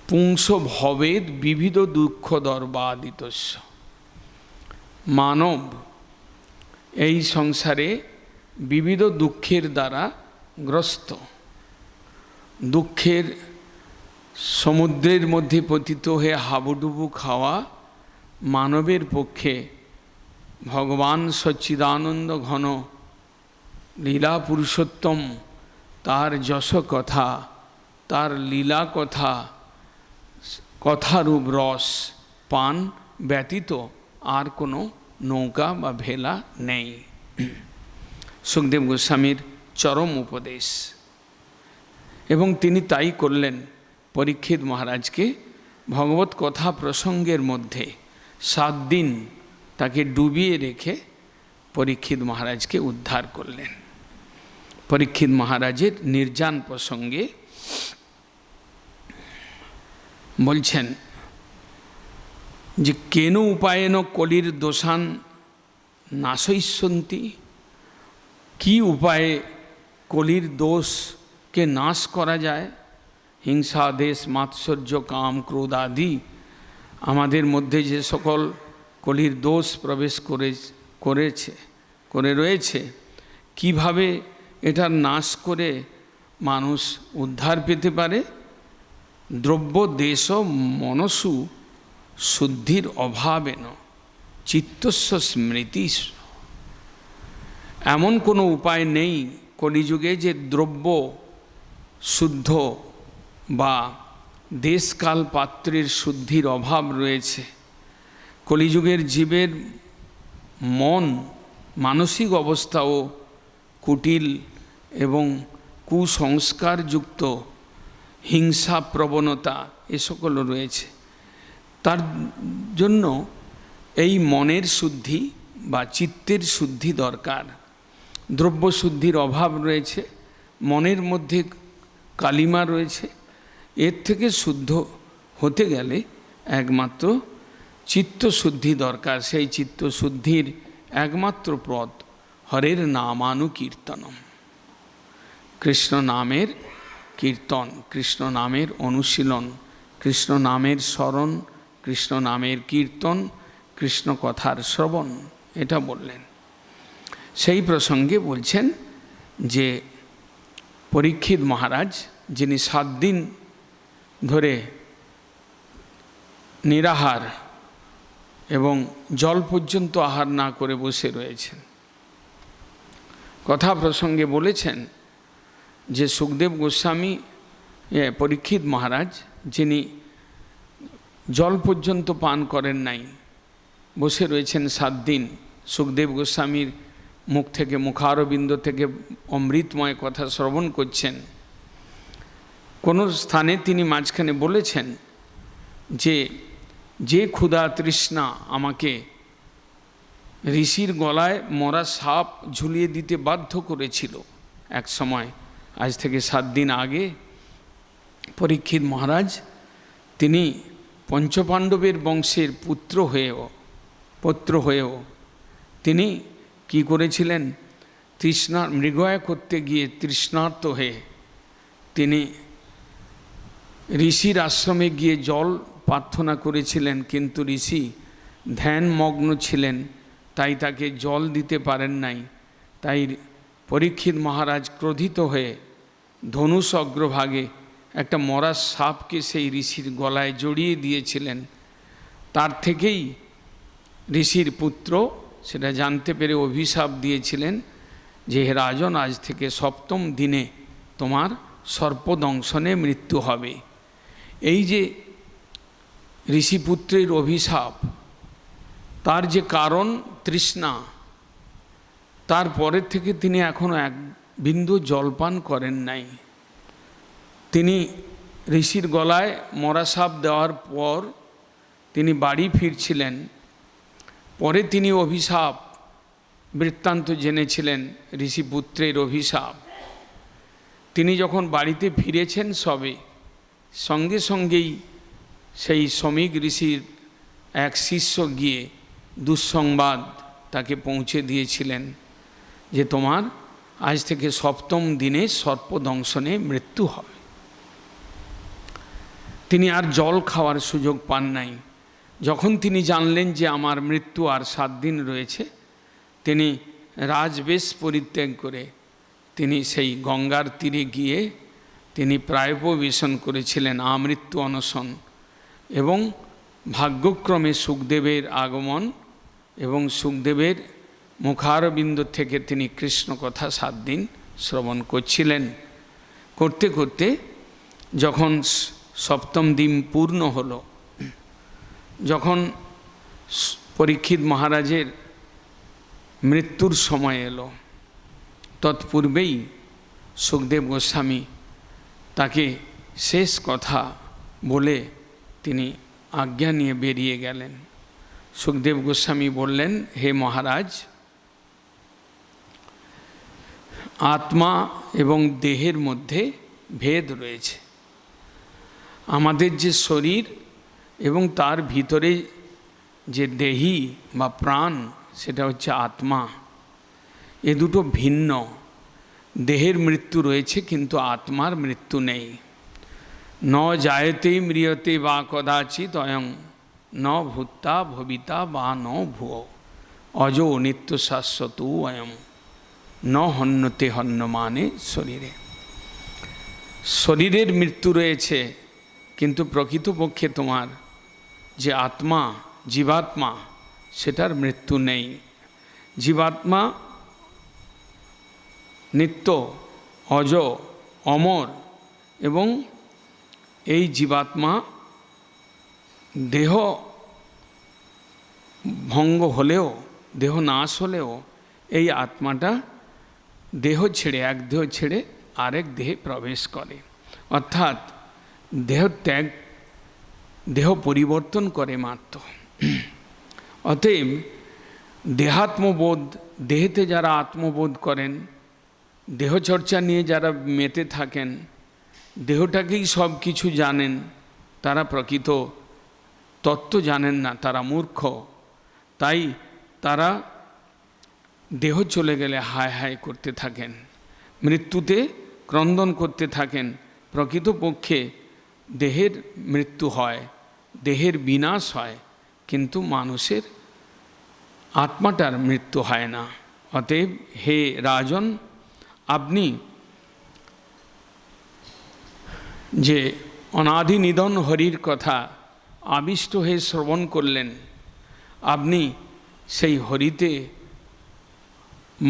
পুংস ভবেদ বিবিধ দুঃখ দর্বাদিতস্য, মানব এই সংসারে বিবিধ দুঃখের দ্বারা গ্রস্ত, দুঃখের সমুদ্রের মধ্যে পতিত হয়ে হাবুডুবু খাওয়া মানবের পক্ষে ভগবান সচ্চিদানন্দ ঘন লীলা পুরুষোত্তম তার যশ কথা, তার লীলা কথা, কথারূপ রস পান ব্যতীত আর কোনো নৌকা বা ভেলা নেই। সুখদেব গোস্বামীর চরম উপদেশ, এবং তিনি তাই করলেন, পরীক্ষিত মহারাজকে ভগবত কথা প্রসঙ্গের মধ্যে 7 দিন তাকে ডুবিয়ে রেখে পরীক্ষিত মহারাজকে উদ্ধার করলেন। পরীক্ষিত মহারাজের নির্জান প্রসঙ্গে বলছেন যে কেন উপায়েন কলির দোষান নাশয়িষ্যন্তি, কি উপায়ে কলির দোষকে নাশ করা যায়। হিংসা, দেশ, মাৎসর্য, কাম, ক্রোধ আদি আমাদের মধ্যে যে সকল কলির দোষ প্রবেশ করে রয়েছে, কিভাবে এটার নাশ করে মানুষ উদ্ধার পেতে পারে। দ্রব্য দেশ মনসু শুদ্ধির অভাবেন চিত্তস্য স্মৃতি, এমন কোনো উপায় নেই কলিযুগে যে দ্রব্য শুদ্ধ বা দেশকাল পাত্রের শুদ্ধির অভাব রয়েছে। কলিযুগের জীবের মন, মানসিক অবস্থাও কুটিল এবং কুসংস্কারযুক্ত, হিংসা প্রবণতা এ সকল রয়েছে। তার জন্য এই মনের শুদ্ধি বা চিত্তের শুদ্ধি দরকার। দ্রব্য শুদ্ধির অভাব রয়েছে, মনের মধ্যে কালিমা রয়েছে, এর থেকে শুদ্ধ হতে গেলে একমাত্র চিত্তশুদ্ধি দরকার। সেই চিত্তশুদ্ধির একমাত্র পথ হরের নামানুকীর্তনম, কৃষ্ণ নামের কীর্তন, কৃষ্ণ নামের অনুশীলন, কৃষ্ণ নামের স্মরণ, কৃষ্ণ নামের কীর্তন, কৃষ্ণ কথার শ্রবণ, এটা বললেন। সেই প্রসঙ্গে বলছেন যে পরীক্ষিত মহারাজ, যিনি 7 দিন ধরে নিরাহার এবং জল পর্যন্ত আহার না করে বসে রয়েছেন, কথা প্রসঙ্গে বলেছেন যে সুখদেব গোস্বামী পরীক্ষিত মহারাজ, যিনি জল পর্যন্ত পান করেন নাই, বসে রয়েছেন 7 দিন, সুখদেব গোস্বামীর মুখ থেকে, মুখারবিন্দ থেকে অমৃতময় কথা শ্রবণ করছেন। কোনো স্থানে তিনি মাঝখানে বলেছেন যে ক্ষুধা তৃষ্ণা আমাকে ঋষির গলায় মরা সাপ ঝুলিয়ে দিতে বাধ্য করেছিল এক সময়, আজ থেকে 7 দিন আগে পরীক্ষিত মহারাজ তিনি পঞ্চপাণ্ডবের বংশের পুত্র হয়েও তিনি কি করেছিলেন, মৃগয়া করতে গিয়ে তৃষ্ণার্ত হয়ে তিনি ঋষির আশ্রমে গিয়ে জল প্রার্থনা করেছিলেন, কিন্তু ঋষি ধ্যানমগ্ন ছিলেন, তাই তাকে জল দিতে পারেন নাই। তাই পরীক্ষিত মহারাজ ক্রোধিত হয়ে ধনুষ অগ্রভাগে একটা মরা সাপকে সেই ঋষির গলায় জড়িয়ে দিয়েছিলেন। তার থেকেই ঋষির পুত্র সেটা জানতে পেরে অভিশাপ দিয়েছিলেন যে হে রাজন, আজ থেকে 7ম দিনে তোমার সর্পদংশনে মৃত্যু হবে। এই যে ঋষিপুত্রের অভিশাপ, তার যে কারণ তৃষ্ণা, তারপরের থেকে তিনি এখনও 1 বিন্দু জলপান করেন নাই। তিনি ঋষির গলায় মরা সাপ দেওয়ার পর তিনি বাড়ি ফিরছিলেন। পরে তিনি অভিশাপ বৃত্তান্ত জেনেছিলেন, ঋষিপুত্রের অভিশাপ। তিনি যখন বাড়িতে ফিরেছেন সঙ্গে সঙ্গেই সেই সমীক ঋষির এক শিষ্য গিয়ে দুঃসংবাদ তাকে পৌঁছে দিয়েছিলেন যে তোমার আজ থেকে 7ম দিনে সর্পদংশনে মৃত্যু হবে। তিনি আর জল খাওয়ার সুযোগ পান নাই। যখন তিনি জানলেন যে আমার মৃত্যু আর 7 দিন রয়েছে, তিনি রাজবেশ পরিত্যাগ করে তিনি সেই গঙ্গার তীরে গিয়ে তিনি প্রায়োপবেশন করেছিলেন আমৃত্যু অনশন। এবং ভাগ্যক্রমে সুখদেবের আগমন এবং সুখদেবের মুখারবিন্দ থেকে তিনি কৃষ্ণ কথা 7 দিন শ্রবণ করছিলেন। করতে করতে যখন 7ম দিন পূর্ণ হলো, যখন পরীক্ষিত মহারাজের মৃত্যুর সময় এলো, তৎপূর্বেই সুখদেব গোস্বামী তাকে শেষ কথা বলে তিনি আজ্ঞা নিয়ে বেরিয়ে গেলেন। সুখদেব গোস্বামী বললেন, হে মহারাজ, আত্মা এবং দেহের মধ্যে ভেদ রয়েছে। আমাদের যে শরীর এবং তার ভিতরে যে দেহি বা প্রাণ, সেটা হচ্ছে আত্মা। এ দুটো ভিন্ন। দেহের মৃত্যু রয়েছে কিন্তু আত্মার মৃত্যু নেই। ন জায়তে ম্রিয়তে বা কদাচিৎ অয়ং ন ভূতা ভবিতা বা ন ভুয়ো অজো নিত্য শাশ্বত অয়ং ন হন্যতে হন্যমানে শরীরে। শরীরের মৃত্যু রয়েছে কিন্তু প্রকৃতপক্ষে তোমার যে আত্মা, জীবাত্মা, সেটার মৃত্যু নেই। জীবাত্মা নিত্য, অজ, অমর। এবং এই জীবাত্মা দেহ ভঙ্গ হলেও, দেহ নাশ হলেও এই আত্মাটা দেহ ছেড়ে, এক দেহ ছেড়ে আরেক দেহে প্রবেশ করে। অর্থাৎ দেহ ত্যাগ, দেহ পরিবর্তন করে মাত্র। অতএব দেহাত্মবোধ, দেহেতে যারা আত্মবোধ করেন, দেহচর্চা নিয়ে যারা মেতে থাকেন, দেহটাকেই সব কিছু জানেন, তারা প্রকৃত তত্ত্ব জানেন না, তারা মূর্খ। তাই তারা দেহ চলে গেলে হায় হায় করতে থাকেন, মৃত্যুতে ক্রন্দন করতে থাকেন। প্রকৃতপক্ষে দেহের মৃত্যু হয়, দেহের বিনাশ হয়, কিন্তু মানুষের আত্মাটার মৃত্যু হয় না। অতএব হে রাজন, আপনি যে অনাদি নিধন হরির কথা আবিষ্ট হয়ে শ্রবণ করলেন, আপনি সেই হরিতে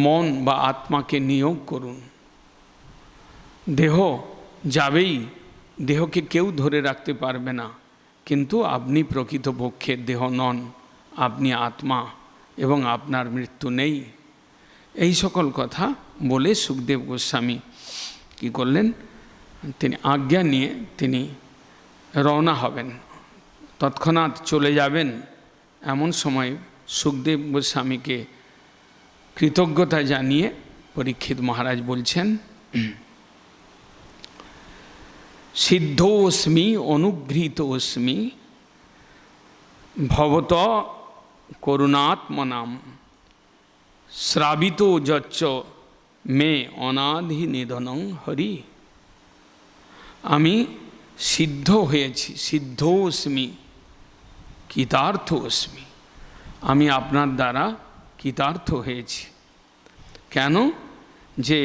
মন বা আত্মাকে নিয়োগ করুন। দেহ যাবেই, দেহকে কেউ ধরে রাখতে পারবে না, কিন্তু আপনি প্রকৃতপক্ষে দেহ নন, আপনি আত্মা এবং আপনার মৃত্যু নেই। এই সকল কথা বলে সুখদেব গোস্বামী কি করলেন, তিনি আজ্ঞা নিয়ে তিনি রওনা হবেন, তৎক্ষণাৎ চলে যাবেন। এমন সময় সুখদেব গোস্বামীকে কৃতজ্ঞতা জানিয়ে পরীক্ষিত মহারাজ বলছেন, সিদ্ধোস্মি অনুগৃহীতোস্মি ভবত করুণাত্মনাম শ্রাবিত যচ্চ মে অনাধি নিধনং হরি। আমি সিদ্ধ হয়েছি, সিদ্ধোস্মি, কৃতার্থোস্মি, আমি আপনার দ্বারা কৃতার্থ হয়েছি। কেন? যে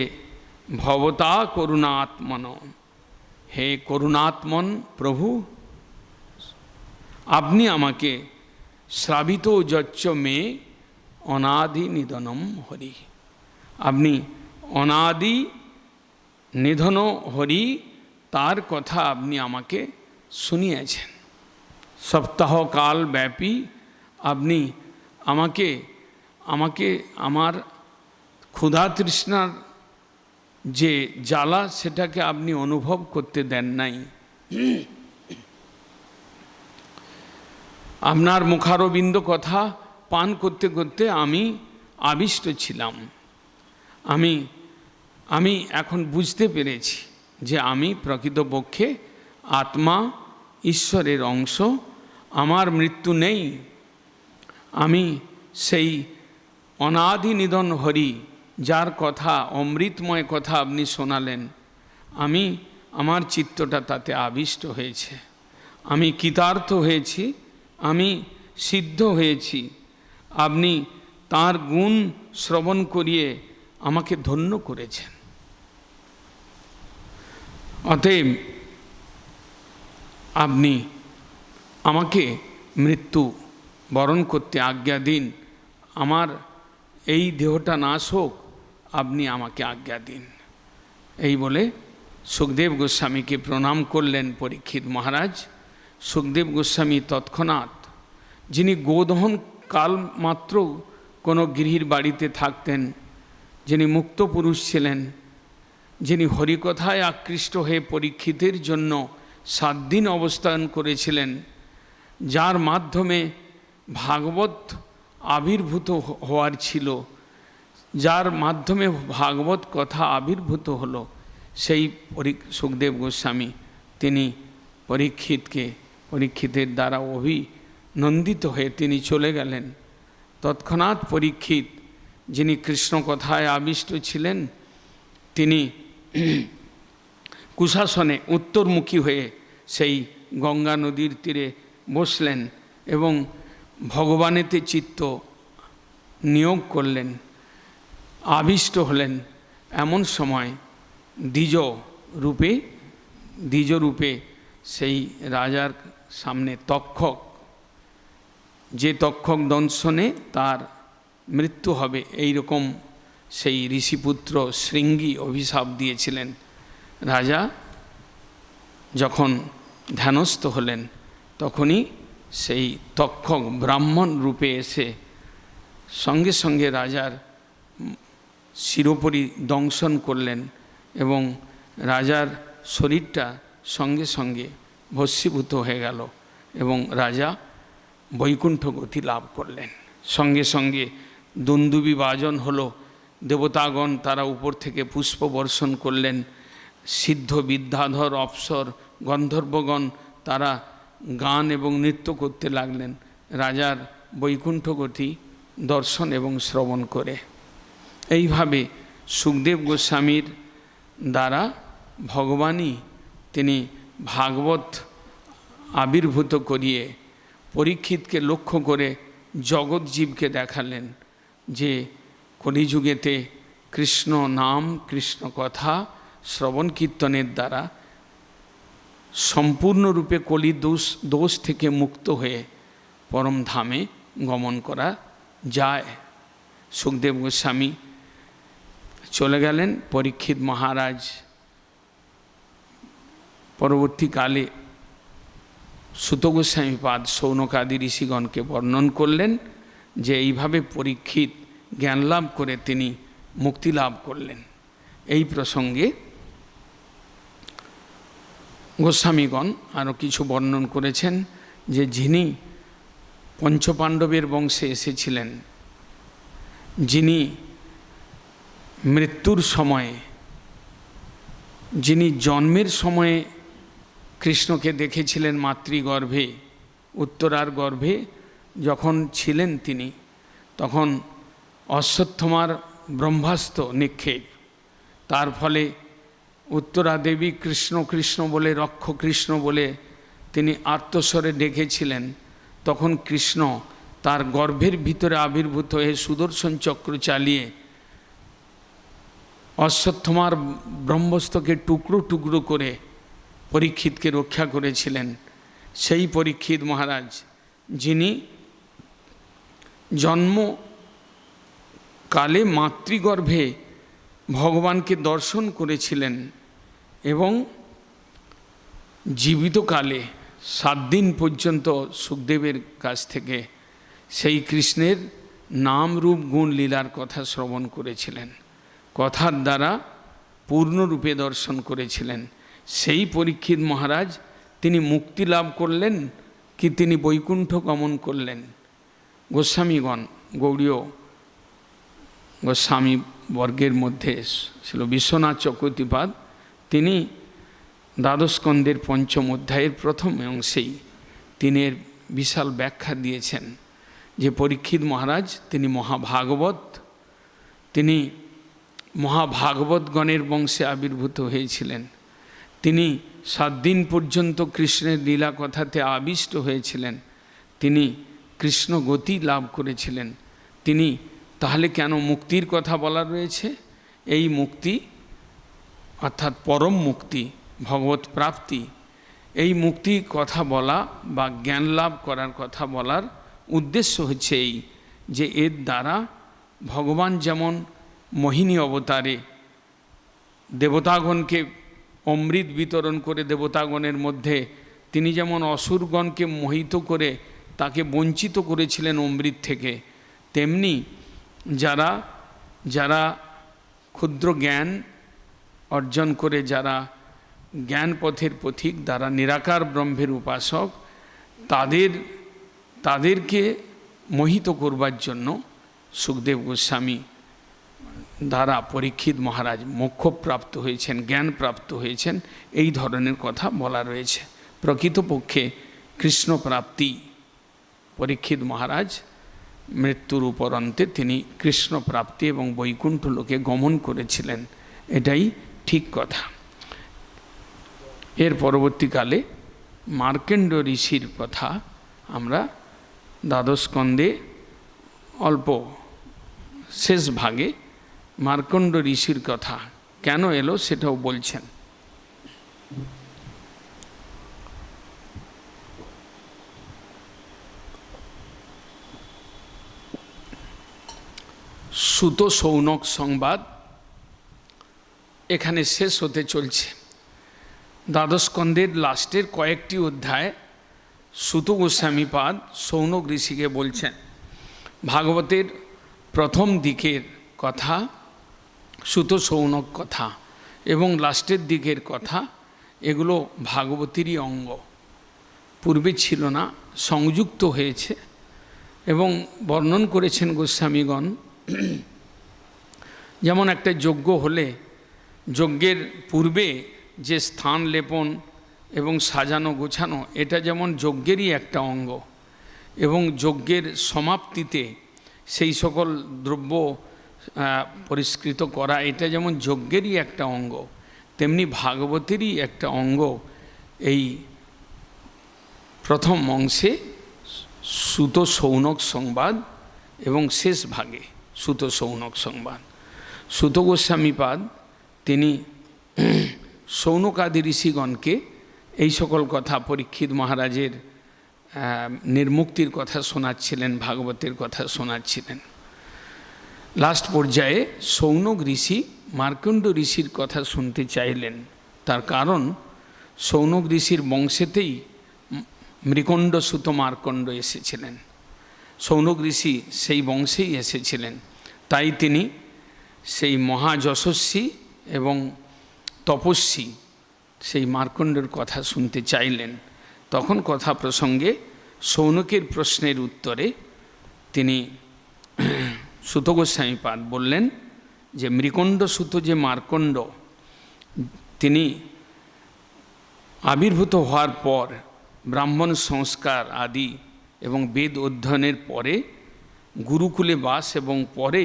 ভবতা করুণাত্মন, হে করুণাত্মন প্রভু, আপনি আমাকে শ্রাবিত যচ্চ মে অনাদি নিধনম হরি, আপনি অনাদি নিধন হরি তার কথা আপনি আমাকে শুনিয়েছেন। সপ্তাহকাল ব্যাপী আপনি আমাকে আমার ক্ষুধা তৃষ্ণার যে জ্বালা সেটাকে আপনি অনুভব করতে দেন নাই। আপনার মুখারবিন্দ কথা পান করতে করতে আমি আবিষ্ট ছিলাম। আমি এখন বুঝতে পেরেছি যে আমি প্রকৃতপক্ষে আত্মা, ঈশ্বরের অংশ, আমার মৃত্যু নেই। আমি সেই অনাদি নিধন হরি যার কথা, অমৃতময় কথা আপনি শোনালেন, আমার চিত্তটা তাতে আবিষ্ট হয়েছে, আমি কৃতার্থ হয়েছি, আমি সিদ্ধ হয়েছি। আপনি তার গুণ শ্রবণ করিয়ে আমাকে ধন্য করেছেন। অতএব আপনি আমাকে মৃত্যু বরণ করতে আজ্ঞা দিন, আমার এই দেহটা নাশ হোক, আপনি আমাকে আজ্ঞা দিন। এই বলে সুখদেব গোস্বামীকে প্রণাম করলেন পরীক্ষিত মহারাজ। সুখদেব গোস্বামী তৎক্ষণাৎ, যিনি গোদহন কাল মাত্র কোনো গৃহীর বাড়িতে থাকতেন, যিনি মুক্ত পুরুষ ছিলেন, যিনি হরিকথায় আকৃষ্ট হয়ে পরীক্ষিতের জন্য 7 দিন অবস্থান করেছিলেন, যার মাধ্যমে ভাগবত আবির্ভূত হওয়ার ছিল, যার মাধ্যমে ভাগবত কথা আবির্ভূত হলো, সেই সুখদেব গোস্বামী তিনি পরীক্ষিতের দ্বারা অভিনন্দিত হয়ে তিনি চলে গেলেন। তৎক্ষণাৎ পরীক্ষিত, যিনি কৃষ্ণ কথায় আবিষ্ট ছিলেন, তিনি কুশাসনে উত্তরমুখী হয়ে সেই গঙ্গা নদীর তীরে বসলেন এবং ভগবানেতে চিত্ত নিয়োগ করলেন, আবিষ্ট হলেন। এমন সময় দ্বিজ রূপে সেই রাজার সামনে তক্ষক, যে তক্ষক দংশনে তার মৃত্যু হবে এই রকম সেই ঋষিপুত্র শৃঙ্গী অভিশাপ দিয়েছিলেন। রাজা যখন ধ্যানস্থ হলেন, তখনই সেই তক্ষক ব্রাহ্মণ রূপে এসে সঙ্গে সঙ্গে রাজার শিরোপরি দংশন করলেন এবং রাজার শরীরটা সঙ্গে সঙ্গে ভস্মীভূত হয়ে গেল এবং রাজা বৈকুণ্ঠ গতি লাভ করলেন। সঙ্গে সঙ্গে দুন্দুবি বাজন হলো, দেবতাগণ তারা উপর থেকে পুষ্প বর্ষণ করলেন, সিদ্ধ বিদ্যাধর অপ্সর গন্ধর্বগণ তারা গান এবং নৃত্য করতে লাগলেন রাজার বৈকুণ্ঠ গতি দর্শন এবং শ্রবণ করে। এইভাবে সুখদেব গোস্বামীর দ্বারা ভগবানই তিনি ভাগবত আবির্ভূত করিয়ে পরীক্ষিতকে লক্ষ্য করে জগৎজীবকে দেখালেন যে কলিযুগেতে কৃষ্ণ নাম, কৃষ্ণ কথা শ্রবণ কীর্তনের দ্বারা সম্পূর্ণরূপে কলি দোষ থেকে মুক্ত হয়ে পরম ধামে গমন করা যায়। সুখদেব গোস্বামী চলে গেলেন পরীক্ষিত মহারাজ। পরবর্তীকালে সুত গোস্বামীপাদ শৌনকাদি ঋষিগণকে বর্ণন করলেন যে এইভাবে পরীক্ষিত জ্ঞান লাভ করে তিনি মুক্তি লাভ করলেন। এই প্রসঙ্গে গোস্বামীগণ আরও কিছু বর্ণন করেছেন যে যিনি পঞ্চপাণ্ডবের বংশে এসেছিলেন, যিনি মৃত্যুর সময়ে, যিনি জন্মের সময়ে কৃষ্ণকে দেখেছিলেন মাতৃগর্ভে, উত্তরার গর্ভে যখন ছিলেন তিনি, তখন অশ্বত্থমার ব্রহ্মাস্ত্র নিক্ষেপ, তার ফলে উত্তরা দেবী কৃষ্ণ কৃষ্ণ বলে, রক্ষ কৃষ্ণ বলে তিনি আর্তস্বরে ডেকেছিলেন। তখন কৃষ্ণ তার গর্ভের ভিতরে আবির্ভূত হয়ে সুদর্শন চক্র চালিয়ে অশ্বত্থমার ব্রহ্মাস্ত্রকে টুকরো টুকরো করে পরীক্ষিতকে রক্ষা করেছিলেন। সেই পরীক্ষিত মহারাজ যিনি জন্মকালে মাতৃগর্ভে ভগবানকে দর্শন করেছিলেন এবং জীবিতকালে 7 দিন পর্যন্ত সুখদেবের কাছ থেকে সেই কৃষ্ণের নাম রূপ গুণ লীলার কথা শ্রবণ করেছিলেন, কথার দ্বারা পূর্ণরূপে দর্শন করেছিলেন। সেই পরীক্ষিত মহারাজ তিনি মুক্তি লাভ করলেন কি তিনি বৈকুণ্ঠ গমন করলেন? গোস্বামীগণ, গৌড়ীয় গোস্বামী বর্গের মধ্যে ছিল বিশ্বনাথ চক্রবর্তীপাদ, তিনি দ্বাদশ স্কন্ধের 5ম অধ্যায়ের প্রথম অংশেই তিনি এর বিশাল ব্যাখ্যা দিয়েছেন যে পরীক্ষিত মহারাজ তিনি মহাভাগবত, তিনি মহাভাগবতগণের বংশে আবির্ভূত হয়েছিলেন। তিনি 7 দিন পর্যন্ত কৃষ্ণের লীলা কথাতে আবিষ্ট হয়েছিলেন, তিনি কৃষ্ণ গতি লাভ করেছিলেন। তিনি তাহলে কেন মুক্তির কথা বলা রয়েছে? এই মুক্তি অর্থাৎ পরম মুক্তি, ভগবত প্রাপ্তি, এই মুক্তির কথা বলা বা জ্ঞান লাভ করার কথা বলার উদ্দেশ্য হচ্ছে এই যে এর দ্বারা ভগবান যেমন মোহিনী অবতারে দেবতাগণকে অমৃত বিতরণ করে দেবতাগণের মধ্যে তিনি যেমন অসুরগণকে মোহিত করে তাকে বঞ্চিত করেছিলেন অমৃত থেকে, তেমনি যারা যারা ক্ষুদ্র জ্ঞান অর্জন করে, যারা জ্ঞান পথের পথিক, যারা নিরাকার ব্রহ্মের উপাসক, তাদেরকে মোহিত করবার জন্য সুখদেব গোস্বামী দ্বারা পরীক্ষিত মহারাজ মোক্ষপ্রাপ্ত হয়েছেন, জ্ঞান প্রাপ্ত হয়েছেন, এই ধরনের কথা বলা রয়েছে। প্রকৃতপক্ষে কৃষ্ণ প্রাপ্তি পরীক্ষিত মহারাজ মৃত্যুর উপরন্তে তিনি কৃষ্ণ প্রাপ্তি এবং বৈকুণ্ঠ লোকে গমন করেছিলেন, এটাই ঠিক কথা। এর পরবর্তীকালে মার্কেণ্ড ঋষির কথা আমরা দ্বাদশ স্কন্ধে অল্প শেষ ভাগে মার্কণ্ড ঋষির কথা কেন এলো সেটাও বলছেন। সুত শৌনক সংবাদ এখানে শেষ হতে চলছে। দ্বাদশ স্কন্ধের লাস্টের কয়েকটি অধ্যায় সুত গোস্বামীপাদ শৌনক ঋষিকে বলছেন ভাগবতের প্রথম দিকের কথা, সুত শৌনক কথা এবং লাস্টের দিকের কথা, এগুলো ভাগবতেরই অঙ্গ, পূর্বে ছিল না, সংযুক্ত হয়েছে। এবং বর্ণন করেছেন গোস্বামীগণ যেমন একটা যজ্ঞ হলে যজ্ঞের পূর্বে যে স্থান লেপন এবং সাজানো গোছানো, এটা যেমন যজ্ঞেরই একটা অঙ্গ, এবং যজ্ঞের সমাপ্তিতে সেই সকল দ্রব্য পরিষ্কৃত করা, এটা যেমন যজ্ঞেরই একটা অঙ্গ, তেমনি ভাগবতেরই একটা অঙ্গ এই প্রথম অংশে সুত শৌনক সংবাদ এবং শেষ ভাগে সুত শৌনক সংবাদ। সুত গোস্বামীপাদ তিনি শৌনকাদি ঋষিগণকে এই সকল কথা পরীক্ষিত মহারাজের নির্মুক্তির কথা শোনাচ্ছিলেন, ভাগবতের কথা শোনাচ্ছিলেন। লাস্ট পর্যায়ে শৌনক ঋষি মার্কণ্ড ঋষির কথা শুনতে চাইলেন। তার কারণ শৌনক ঋষির বংশেতেই মৃকণ্ড সুত মার্কণ্ড এসেছিলেন। শৌনক ঋষি সেই বংশেই এসেছিলেন, তাই তিনি সেই মহাযশস্বী এবং তপস্বী সেই মার্কণ্ডের কথা শুনতে চাইলেন। তখন কথা প্রসঙ্গে শৌনকের প্রশ্নের উত্তরে তিনি সুত গোস্বামীপাদ বললেন যে মৃকণ্ড সুত যে মার্কণ্ড, তিনি আবির্ভূত হওয়ার পর ব্রাহ্মণ সংস্কার আদি এবং বেদ অধ্যয়নের পরে গুরুকুলে বাস এবং পরে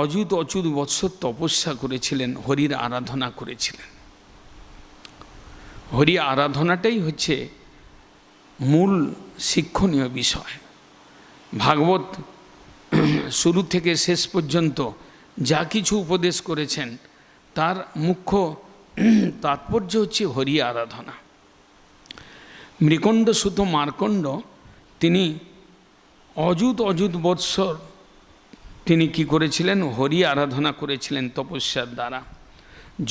অযুত বৎসর তপস্যা করেছিলেন, হরির আরাধনা করেছিলেন। হরি আরাধনাটাই হচ্ছে মূল শিক্ষণীয় বিষয়। ভাগবত শুরু থেকে শেষ পর্যন্ত যা কিছু উপদেশ করেছেন তার মুখ্য তাৎপর্য হচ্ছে হরি আরাধনা। মৃকণ্ড সুত মার্কণ্ড তিনি অযুত বৎসর তিনি কি করেছিলেন? হরি আরাধনা করেছিলেন তপস্যার দ্বারা।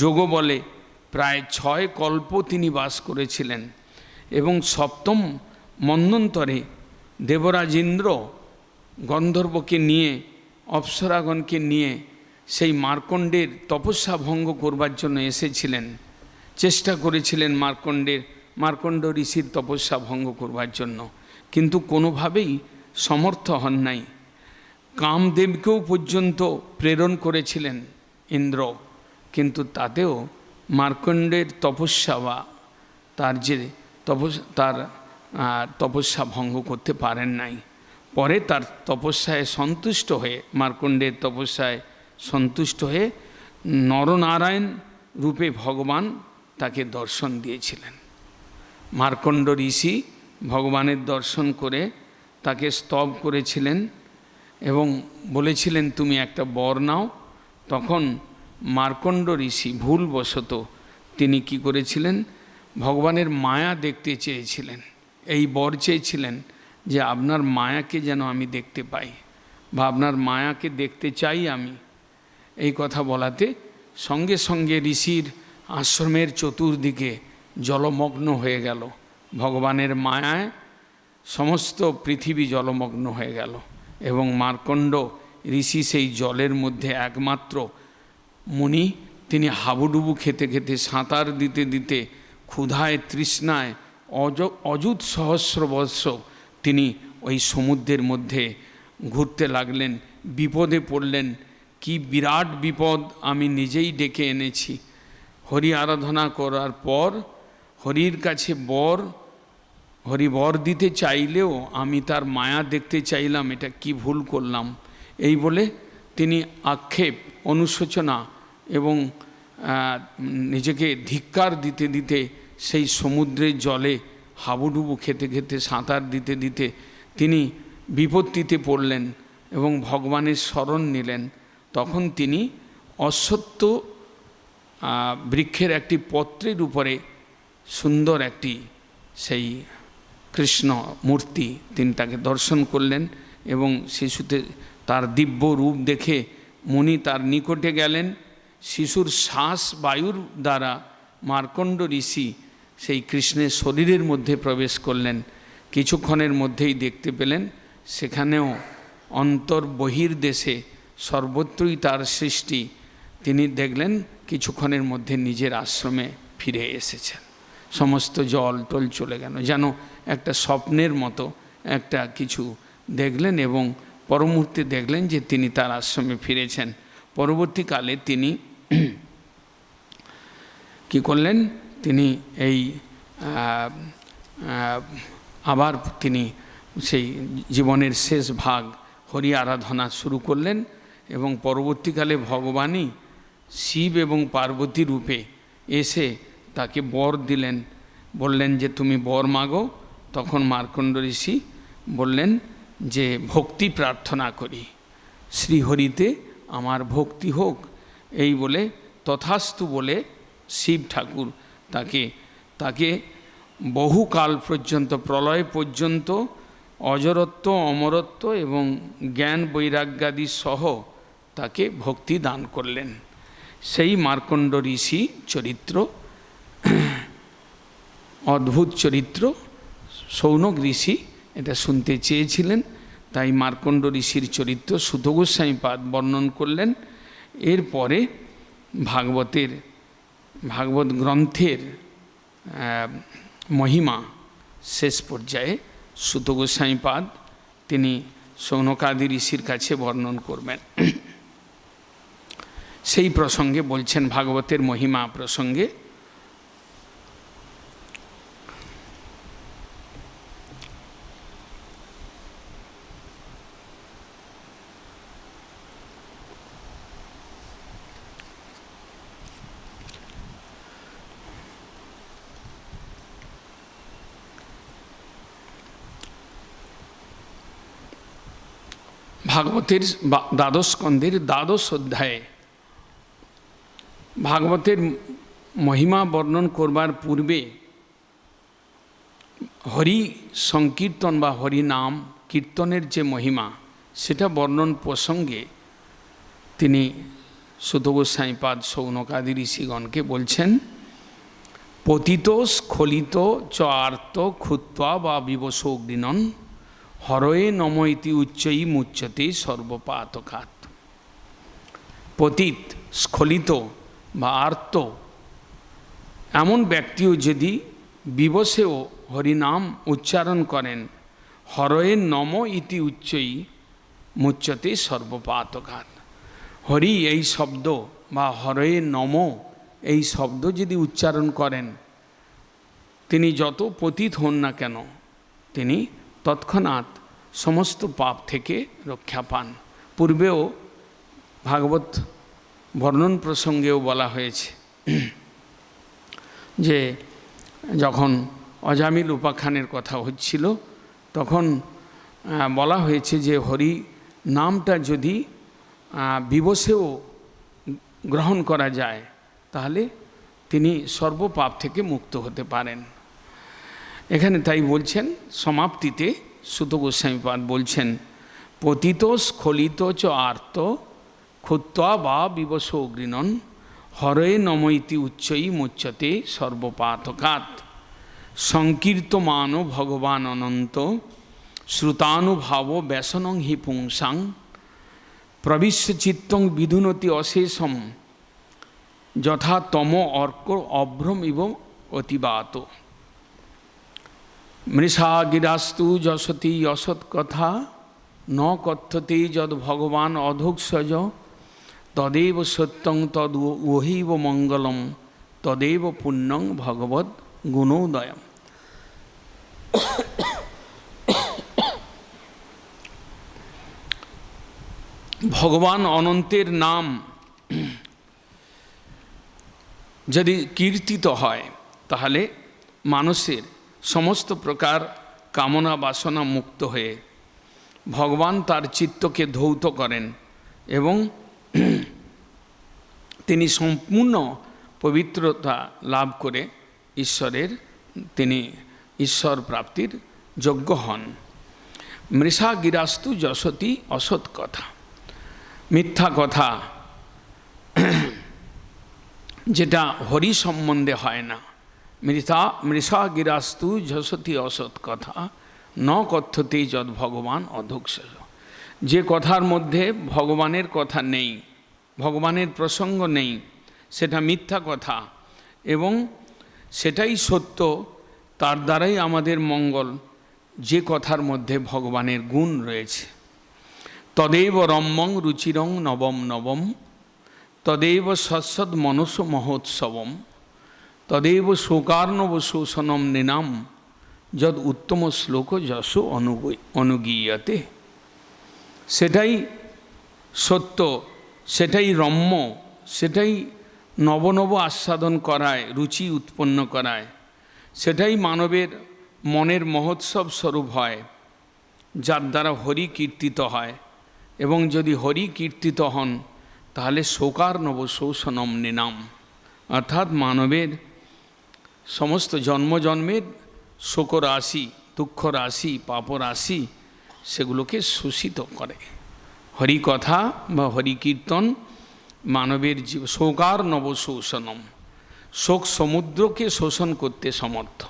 যোগ বলে প্রায় 6 কল্প তিনি বাস করেছিলেন এবং সপ্তম মন্বন্তরে দেবরাজ ইন্দ্র গন্ধর্বকে নিয়ে, অপ্সরাগণকে নিয়ে সেই মার্কণ্ডের তপস্যা ভঙ্গ করবার জন্য এসেছিলেন, চেষ্টা করেছিলেন মার্কণ্ড ঋষির তপস্যা ভঙ্গ করবার জন্য, কিন্তু কোনোভাবেই সমর্থ হন নাই। কামদেবকেও পর্যন্ত প্রেরণ করেছিলেন ইন্দ্র, কিন্তু তাতেও মার্কণ্ডের তপস্যা বা তার যে তপস্যা ভঙ্গ করতে পারেন নাই। পরে তার তপস্যায় সন্তুষ্ট হয়ে, মার্কণ্ডের তপস্যায় সন্তুষ্ট হয়ে নরনারায়ণ রূপে ভগবান তাকে দর্শন দিয়েছিলেন। মার্কণ্ড ঋষি ভগবানের দর্শন করে তাকে স্তব করেছিলেন এবং বলেছিলেন তুমি একটা বর নাও। তখন মার্কণ্ড ঋষি ভুলবশত তিনি কি করেছিলেন? ভগবানের মায়া দেখতে চেয়েছিলেন, এই বর চেয়েছিলেন যে আপনার মায়াকে যেন আমি দেখতে পাই বা আপনার মায়াকে দেখতে চাই আমি। এই কথা বলাতে সঙ্গে সঙ্গে ঋষির আশ্রমের চতুর্দিকে জলমগ্ন হয়ে গেল। ভগবানের মায়ায় সমস্ত পৃথিবী জলমগ্ন হয়ে গেল এবং মার্কণ্ড ঋষি সেই জলের মধ্যে একমাত্র মুনি। তিনি হাবুডুবু খেতে খেতে, সাঁতার দিতে দিতে, ক্ষুধায় তৃষ্ণায় অযুত সহস্র বর্ষ তিনি ওই সমুদ্রের মধ্যে ঘুরতে লাগলেন। বিপদে পড়লেন, কি বিরাট বিপদ আমি নিজেই ডেকে এনেছি। হরি আরাধনা করার পর হরির কাছে হরি বর দিতে চাইলেও আমি তার মায়া দেখতে চাইলাম, এটা কি ভুল করলাম। এই বলে তিনি আক্ষেপ, অনুশোচনা এবং নিজেকে ধিক্কার দিতে দিতে সেই সমুদ্রের জলে হাবুডুবু খেতে খেতে, সাঁতার দিতে দিতে তিনি বিপত্তিতে পড়লেন এবং ভগবানের শরণ নিলেন। তখন তিনি অশ্বত্থ বৃক্ষের একটি পত্রের উপরে সুন্দর একটি সেই কৃষ্ণ মূর্তি তিনি তাকে দর্শন করলেন এবং শিশুতে তার দিব্য রূপ দেখে মুনি তার নিকটে গেলেন। শিশুর শ্বাস বায়ুর দ্বারা মার্কণ্ড ঋষি সেই কৃষ্ণের শরীরের মধ্যে প্রবেশ করলেন। কিছুক্ষণের মধ্যেই দেখতে পেলেন সেখানেও অন্তর বহির্দেশে সর্বত্রই তার সৃষ্টি। তিনি দেখলেন কিছুক্ষণের মধ্যে নিজের আশ্রমে ফিরে এসেছেন। সমস্ত জল টল চলে গেল, যেন একটা স্বপ্নের মতো একটা কিছু দেখলেন এবং পরমুহূর্তে দেখলেন যে তিনি তার আশ্রমে ফিরেছেন। পরবর্তীকালে তিনি কি করলেন? তিনি এই আবার তিনি সেই জীবনের শেষ ভাগ হরি আরাধনা শুরু করলেন এবং পরবর্তীকালে ভগবানই শিব এবং পার্বতী রূপে এসে তাকে বর দিলেন, বললেন যে তুমি বর মাগো। তখন মার্কণ্ড ঋষি বললেন যে ভক্তি প্রার্থনা করি, শ্রীহরিতে আমার ভক্তি হোক। এই বলে তথাস্তু বলে শিব ঠাকুর তাকে বহুকাল পর্যন্ত, প্রলয় পর্যন্ত অজরত্ব, অমরত্ব এবং জ্ঞান বৈরাগ্যাদি সহ তাকে ভক্তি দান করলেন। সেই মার্কণ্ড ঋষি চরিত্র, অদ্ভুত চরিত্র, শৌনক ঋষি এটা শুনতে চেয়েছিলেন, তাই মার্কণ্ড ঋষির চরিত্র সুত গোস্বামীপাদ বর্ণন করলেন। এরপরে ভাগবত গ্রন্থের মহিমা শেষ পর্যায়ে সুত গোস্বামীপাদ তিনি শৌনকাদি ঋষির কাছে বর্ণন করবেন। সেই প্রসঙ্গে বলছেন, ভাগবতের মহিমা প্রসঙ্গে, ভাগবতের দ্বাদশ স্কন্ধের দ্বাদশ অধ্যায়ে ভাগবতের মহিমা বর্ণন করবার পূর্বে হরি সংকীর্তন বা হরি নাম কীর্তনের যে মহিমা সেটা বর্ণন প্রসঙ্গে তিনি সুত গোস্বামীপাদ শৌনকাদি ঋষিগণকে বলছেন, পতিত স্খলিত চ আর্ত ক্ষুত্বা বা বিবশ অগ্নিনন হরয়ে নম ইতি উচ্চই মুচ্যতে সর্বপাতকাৎ। পতিত, স্খলিত বা আর্ত এমন ব্যক্তিও যদি বিবশেও হরিনাম উচ্চারণ করেন, হরয়ে নম ইতি উচ্চই মুচ্যতে সর্বপাতকাৎ। হরি এই শব্দ বা হরয়ে নম এই শব্দ যদি উচ্চারণ করেন, তিনি যত পতিত হন না কেন তিনি তৎক্ষণাৎ সমস্ত পাপ থেকে রক্ষা পান। পূর্বেও ভাগবত বর্ণন প্রসঙ্গেও বলা হয়েছে যে যখন অজামিল উপাখ্যানের কথা হচ্ছিল তখন বলা হয়েছে যে হরি নামটা যদি বিবশেও গ্রহণ করা যায় তাহলে তিনি সর্বপাপ থেকে মুক্ত হতে পারেন। এখানে তাই বলছেন সমাপ্তিতে সুত গোস্বামীপাদ বলছেন, পতিত স্খলিত চ আর্ত ক্ষুত্বা বা বিবশ অগ্নিনন হরয়ে নম ইতি উচ্চই মুচ্যতে সর্বপাতকাৎ। সংকীর্তমান ভগবান অনন্ত শ্রুতানুভাব ব্যসনং হি পুংসাং প্রবিশ্য চিত্তং বিধুনতি অশেষম যথা তম অর্ক অভ্রম ইব অতিবাত। মৃষা গিরাস্তু যশতি অসৎ কথা ন কথ্যতে যদ ভগবান অধোক্ষজ তদেব সত্যং তদ ওহিব মঙ্গলম তদেব পুণ্যং ভগবদ গুণোদয়ম। ভগবান অনন্তের নাম যদি কীর্তিত হয় তাহলে মানুষের সমস্ত প্রকার কামনা বাসনা মুক্ত হয়ে ভগবান তার চিত্তকে ধৌত করেন এবং তিনি সম্পূর্ণ পবিত্রতা লাভ করে তিনি ঈশ্বর প্রাপ্তির যোগ্য হন। মৃষা গিরাস্তু যশতি অসৎ কথা, মিথ্যা কথা যেটা হরি সম্বন্ধে হয় না। মৃষা গিরাস্তু যশতি অসৎ কথা ন কথ্যতে যদ ভগবান অধোক্ষজ। যে কথার মধ্যে ভগবানের কথা নেই, ভগবানের প্রসঙ্গ নেই, সেটা মিথ্যা কথা এবং সেটাই সত্য, তার দ্বারাই আমাদের মঙ্গল। যে কথার মধ্যে ভগবানের গুণ রয়েছে, তদেব রম্যং রুচিরং নবম নবম তদেব সৎসৎ মনস মহোৎসবম তদেব শোকার্ণব শোষণম নিনাম যদ উত্তম শ্লোক যশ অনুগীয়তে। সেটাই সত্য, সেটাই রম্য, সেটাই নবনব আস্বাদন করায়, রুচি উৎপন্ন করায়, সেটাই মানবের মনের মহোৎসব স্বরূপ হয়, যার দ্বারা হরি কীর্তিত হয়। এবং যদি হরি কীর্তিত হন তাহলে শোকার্ণব শোষণম নিনাম, অর্থাৎ মানবের সমস্ত জন্মজন্মের শোক রাশি, দুঃখ রাশি, পাপ রাশি সেগুলোকে শোষিত করে। হরি কথা বা হরি কীর্তন মানবের শোকার নব শোষণম, শোক সমুদ্রকে শোষণ করতে সমর্থ।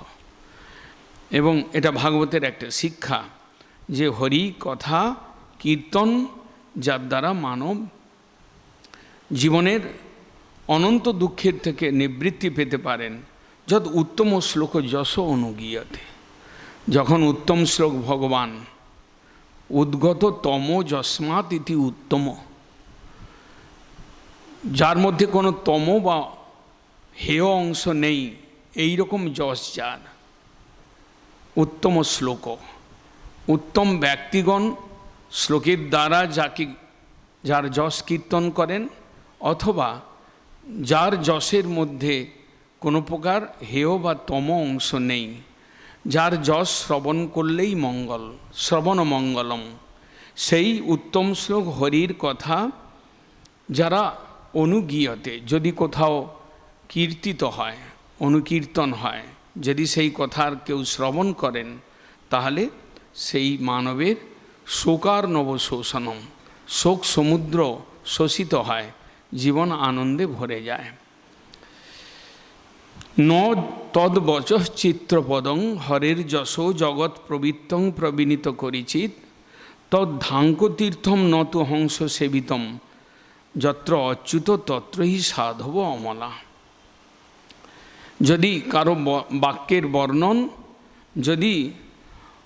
এবং এটা ভাগবতের একটা শিক্ষা যে হরি কথা কীর্তন যার দ্বারা মানব জীবনের অনন্ত দুঃখের থেকে নিবৃত্তি পেতে পারেন। যদ উত্তম শ্লোক যশ অনুগীয়তে, যখন উত্তম শ্লোক ভগবান উদ্গত তম যস্মাৎ ইতি উত্তম, যার মধ্যে কোনো তম বা হেয় অংশ নেই, এই রকম যশ যার, উত্তম শ্লোক, উত্তম ব্যক্তিগণ শ্লোকের দ্বারা যার যশ কীর্তন করেন, অথবা যার যশের মধ্যে কোনো প্রকার হেয় বা তম অংশ নেই, যার যশ শ্রবণ করলেই মঙ্গল, শ্রবণ মঙ্গলম, সেই উত্তম শ্লোক হরির কথা যারা অনুগীয়তে, যদি কোথাও কীর্তিত হয়, অনুকীর্তন হয়, যদি সেই কথার কেউ শ্রবণ করেন, তাহলে সেই মানবের শোকার নব শোষণম, শোক সমুদ্র শোষিত হয়, জীবন আনন্দে ভরে যায়। ন তদ্বচ চিত্রপদং হরের যশ জগৎ প্রবৃত্তং প্রবিনীত করিচিত, তদ্ধাঙ্কতীর্থম নত হংস সেবিতম, যত্র অচ্যুত তত্রই সাধব অমলা। যদি কারো বাক্যের বর্ণন যদি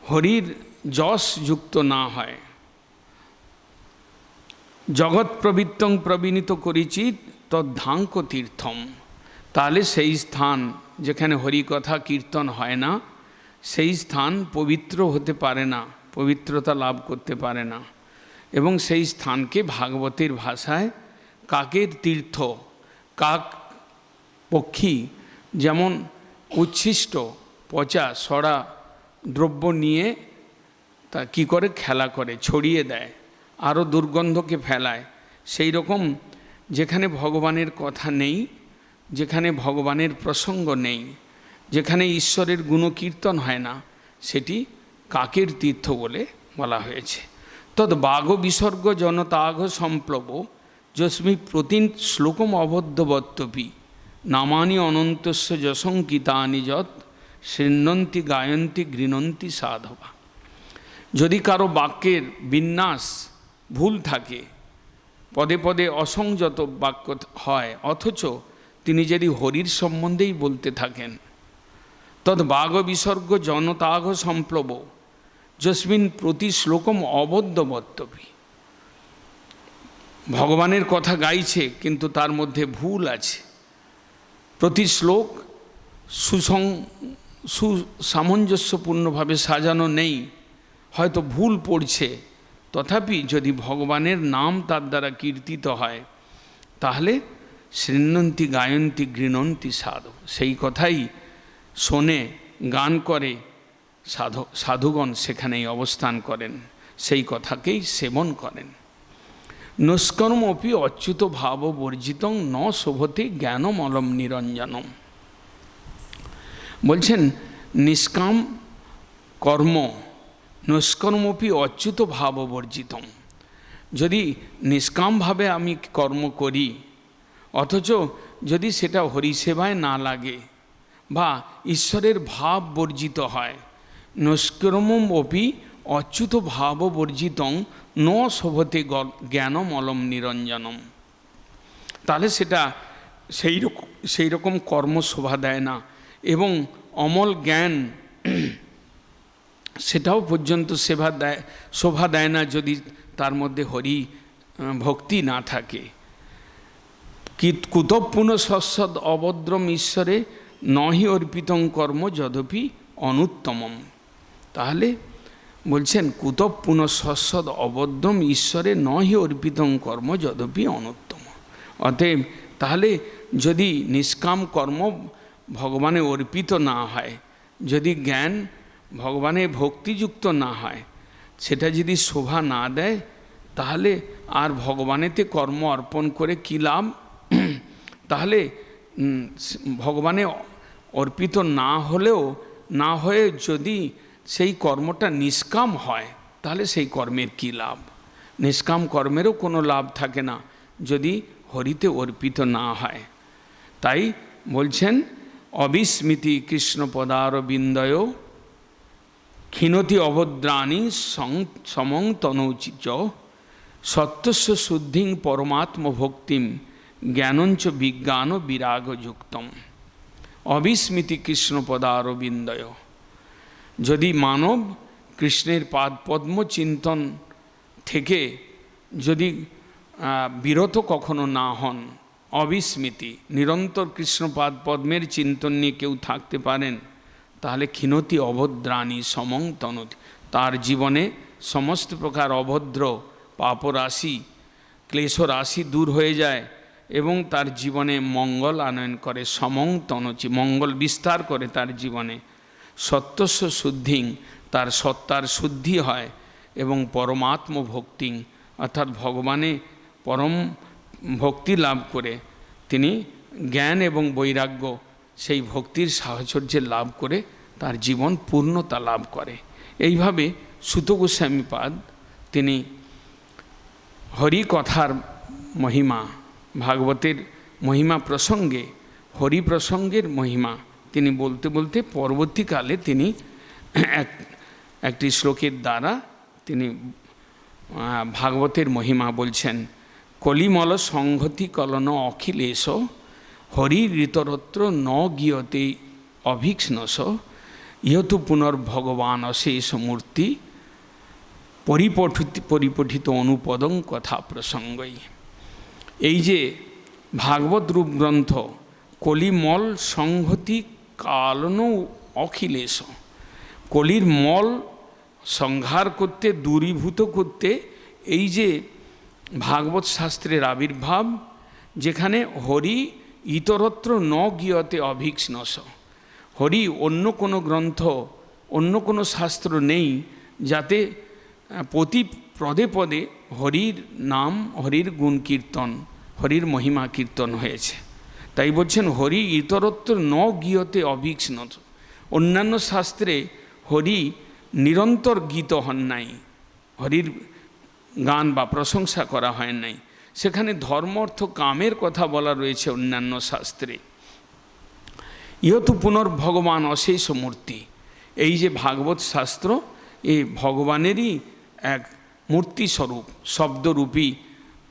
হরির যশ যুক্ত না হয়, জগৎ প্রবৃত্তং প্রবিনীত করিচিত তদ্ধাঙ্ক তীর্থম, তাহলে সেই স্থান যেখানে হরি কথা কীর্তন হয় না, সেই স্থান পবিত্র হতে পারে না, পবিত্রতা লাভ করতে পারে না। এবং সেই স্থানকে ভাগবতের ভাষায় কাকের তীর্থ, কাক পক্ষী যেমন উচ্ছিষ্ট পচা সড়া দ্রব্য নিয়ে তা কী করে খেলা করে, ছড়িয়ে দেয়, আরও দুর্গন্ধকে ফেলায়, সেই রকম যেখানে ভগবানের কথা নেই, যেখানে ভগবানের প্রসঙ্গ নেই, যেখানে ঈশ্বরের গুণকীর্তন হয় না, সেটি কাকের তীর্থ বলে বলা হয়েছে। তদ বাঘ বিসর্গ জনতাঘ সম্প্লব যস্মি প্রতিন শ্লোকম অবদ্ধবত্তপি, নামানি অনন্তস্য যশঙ্কিতানি যৎ শৃণ্বন্তি গায়ন্তি গৃণন্তি সাধবা। যদি কারো বাক্যের বিন্যাস ভুল থাকে, পদে পদে অসংযত বাক্য হয়, অথচ তিনি যদি হরির সম্বন্ধেই বলতে থাকেন, তদ বাঘ বিসর্গ জনতাঘ সম্প্লব যস্মিন প্রতি শ্লোকম অবদ্ধবত্তপি, ভগবানের কথা গাইছে কিন্তু তার মধ্যে ভুল আছে, প্রতি শ্লোক সুসামঞ্জস্যপূর্ণভাবে সাজানো নেই, হয়তো ভুল পড়ছে, তথাপি যদি ভগবানের নাম তার দ্বারা কীর্তিত হয়, তাহলে শৃণ্বন্তি গায়ন্তি গৃণন্তি সাধু, সেই কথাই শোনে, গান করে, সাধুগণ সেখানেই অবস্থান করেন, সেই কথাকেই সেবন করেন। নস্কর্মপি অচ্যুত ভাব বর্জিতং ন শোভতে জ্ঞানমলম নিরঞ্জনম। বলছেন নিষ্কাম কর্ম নস্কর্মপি অচ্যুত ভাব বর্জিতম, যদি নিষ্কামভাবে আমি কর্ম করি, অথচ যদি সেটা হরিসেবায় না লাগে বা ঈশ্বরের ভাব বর্জিত হয়, নস্কর্মম অপি অচ্যুত ভাব বর্জিতং ন শোভতে জ্ঞানমলম নিরঞ্জনম, তাহলে সেটা সেই রকম কর্ম শোভা দেয় না, এবং অমল জ্ঞান সেটাও পর্যন্ত শোভা দেয় না যদি তার মধ্যে হরি ভক্তি না থাকে। কুতঃপুন সৎসদ অভদ্রম ঈশ্বরে নহি অর্পিতং কর্ম যদপি অনুত্তমম। তাহলে বলছেন কুতঃপুন সৎসদ অভদ্রম ঈশ্বরে নহি অর্পিতং কর্ম যদপি অনুত্তম। অতএব তাহলে যদি নিষ্কাম কর্ম ভগবানে অর্পিত না হয়, যদি জ্ঞান ভগবানে ভক্তিযুক্ত না হয়, সেটা যদি শোভা না দেয়, তাহলে আর ভগবানেতে কর্ম অর্পণ করে কী লাভ? তাহলে ভগবানে অর্পিত না হলেও না হয়ে যদি সেই কর্মটা নিষ্কাম হয়, তাহলে সেই কর্মের কী লাভ? নিষ্কাম কর্মেরও কোনো লাভ থাকে না যদি হরিতে অর্পিত না হয়। তাই বলছেন অবিস্মৃতি কৃষ্ণ পদারবিন্দয় ক্ষীণতি অভদ্রাণী সমং তনৌচিচ সত্যস্য শুদ্ধিং পরমাত্ম ভক্তিম জ্ঞানঞ্চ বিজ্ঞান বিরাগযুক্তম। অবিস্মৃতি কৃষ্ণ পদারবিন্দয়, যদি মানব কৃষ্ণের পাদপদ্ম চিন্তন থেকে যদি বিরত কখনো না হন, অবিস্মৃতি নিরন্তর কৃষ্ণপাদ পদ্মের চিন্তন নিয়ে কেউ থাকতে পারেন, তাহলে ক্ষীণতি অভদ্রাণী সমং তনতি, তার জীবনে সমস্ত প্রকার অভদ্র পাপরাশি ক্লেশরাশি দূর হয়ে যায় এবং তার জীবনে মঙ্গল আনয়ন করে। সমং তনচি, মঙ্গল বিস্তার করে তার জীবনে। সত্যস্য শুদ্ধিং, তার সত্তার শুদ্ধি হয় এবং পরমাত্ম ভক্তিং অর্থাৎ ভগবানে পরম ভক্তি লাভ করে তিনি জ্ঞান এবং বৈরাগ্য সেই ভক্তির সাহচর্যে লাভ করে তার জীবন পূর্ণতা লাভ করে। এইভাবে সূত গোস্বামীপাদ তিনি হরি কথার মহিমা, ভাগবতের মহিমা প্রসঙ্গে, হরি প্রসঙ্গের মহিমা তিনি বলতে বলতে পরবর্তীকালে তিনি একটি শ্লোকের দ্বারা তিনি ভাগবতের মহিমা বলছেন। কলিমল সংহতি কলন অখিলেশ হরি ঋতরত্র ন গীয়তে অভীক্ষ্ণস ইহতু পুনর্ভগবান অশেষ মূর্তি পরিপঠিত অনুপদং কথা প্রসঙ্গই। এই যে ভাগবত রূপ গ্রন্থ কলিমল সংহতি কালন অখিলেশ, কলির মল সংহার করতে, দূরীভূত করতে এই যে ভাগবত শাস্ত্রের আবির্ভাব, যেখানে হরি ইতরত্র ন গীয়তে অভীক্ষ্ণস, হরি অন্য কোনো গ্রন্থ অন্য কোনো শাস্ত্র নেই যাতে প্রতি পদে পদে হরির নাম, হরির গুণ কীর্তন, হরির মহিমা কীর্তন হয়েছে। তাই বলছেন হরি ইতরত্র ন গীয়তে অভীক্ষ্ণস, অন্যান্য শাস্ত্রে হরি নিরন্তর গীত হন নাই, হরির গান বা প্রশংসা করা হয় নাই, সেখানে ধর্ম অর্থ কামের কথা বলা রয়েছে অন্যান্য শাস্ত্রে। ইহতু পুনর্ভগবান অশেষ মূর্তি, এই যে ভাগবত শাস্ত্র এই ভগবানেরই এক মূর্তিস্বরূপ, শব্দরূপী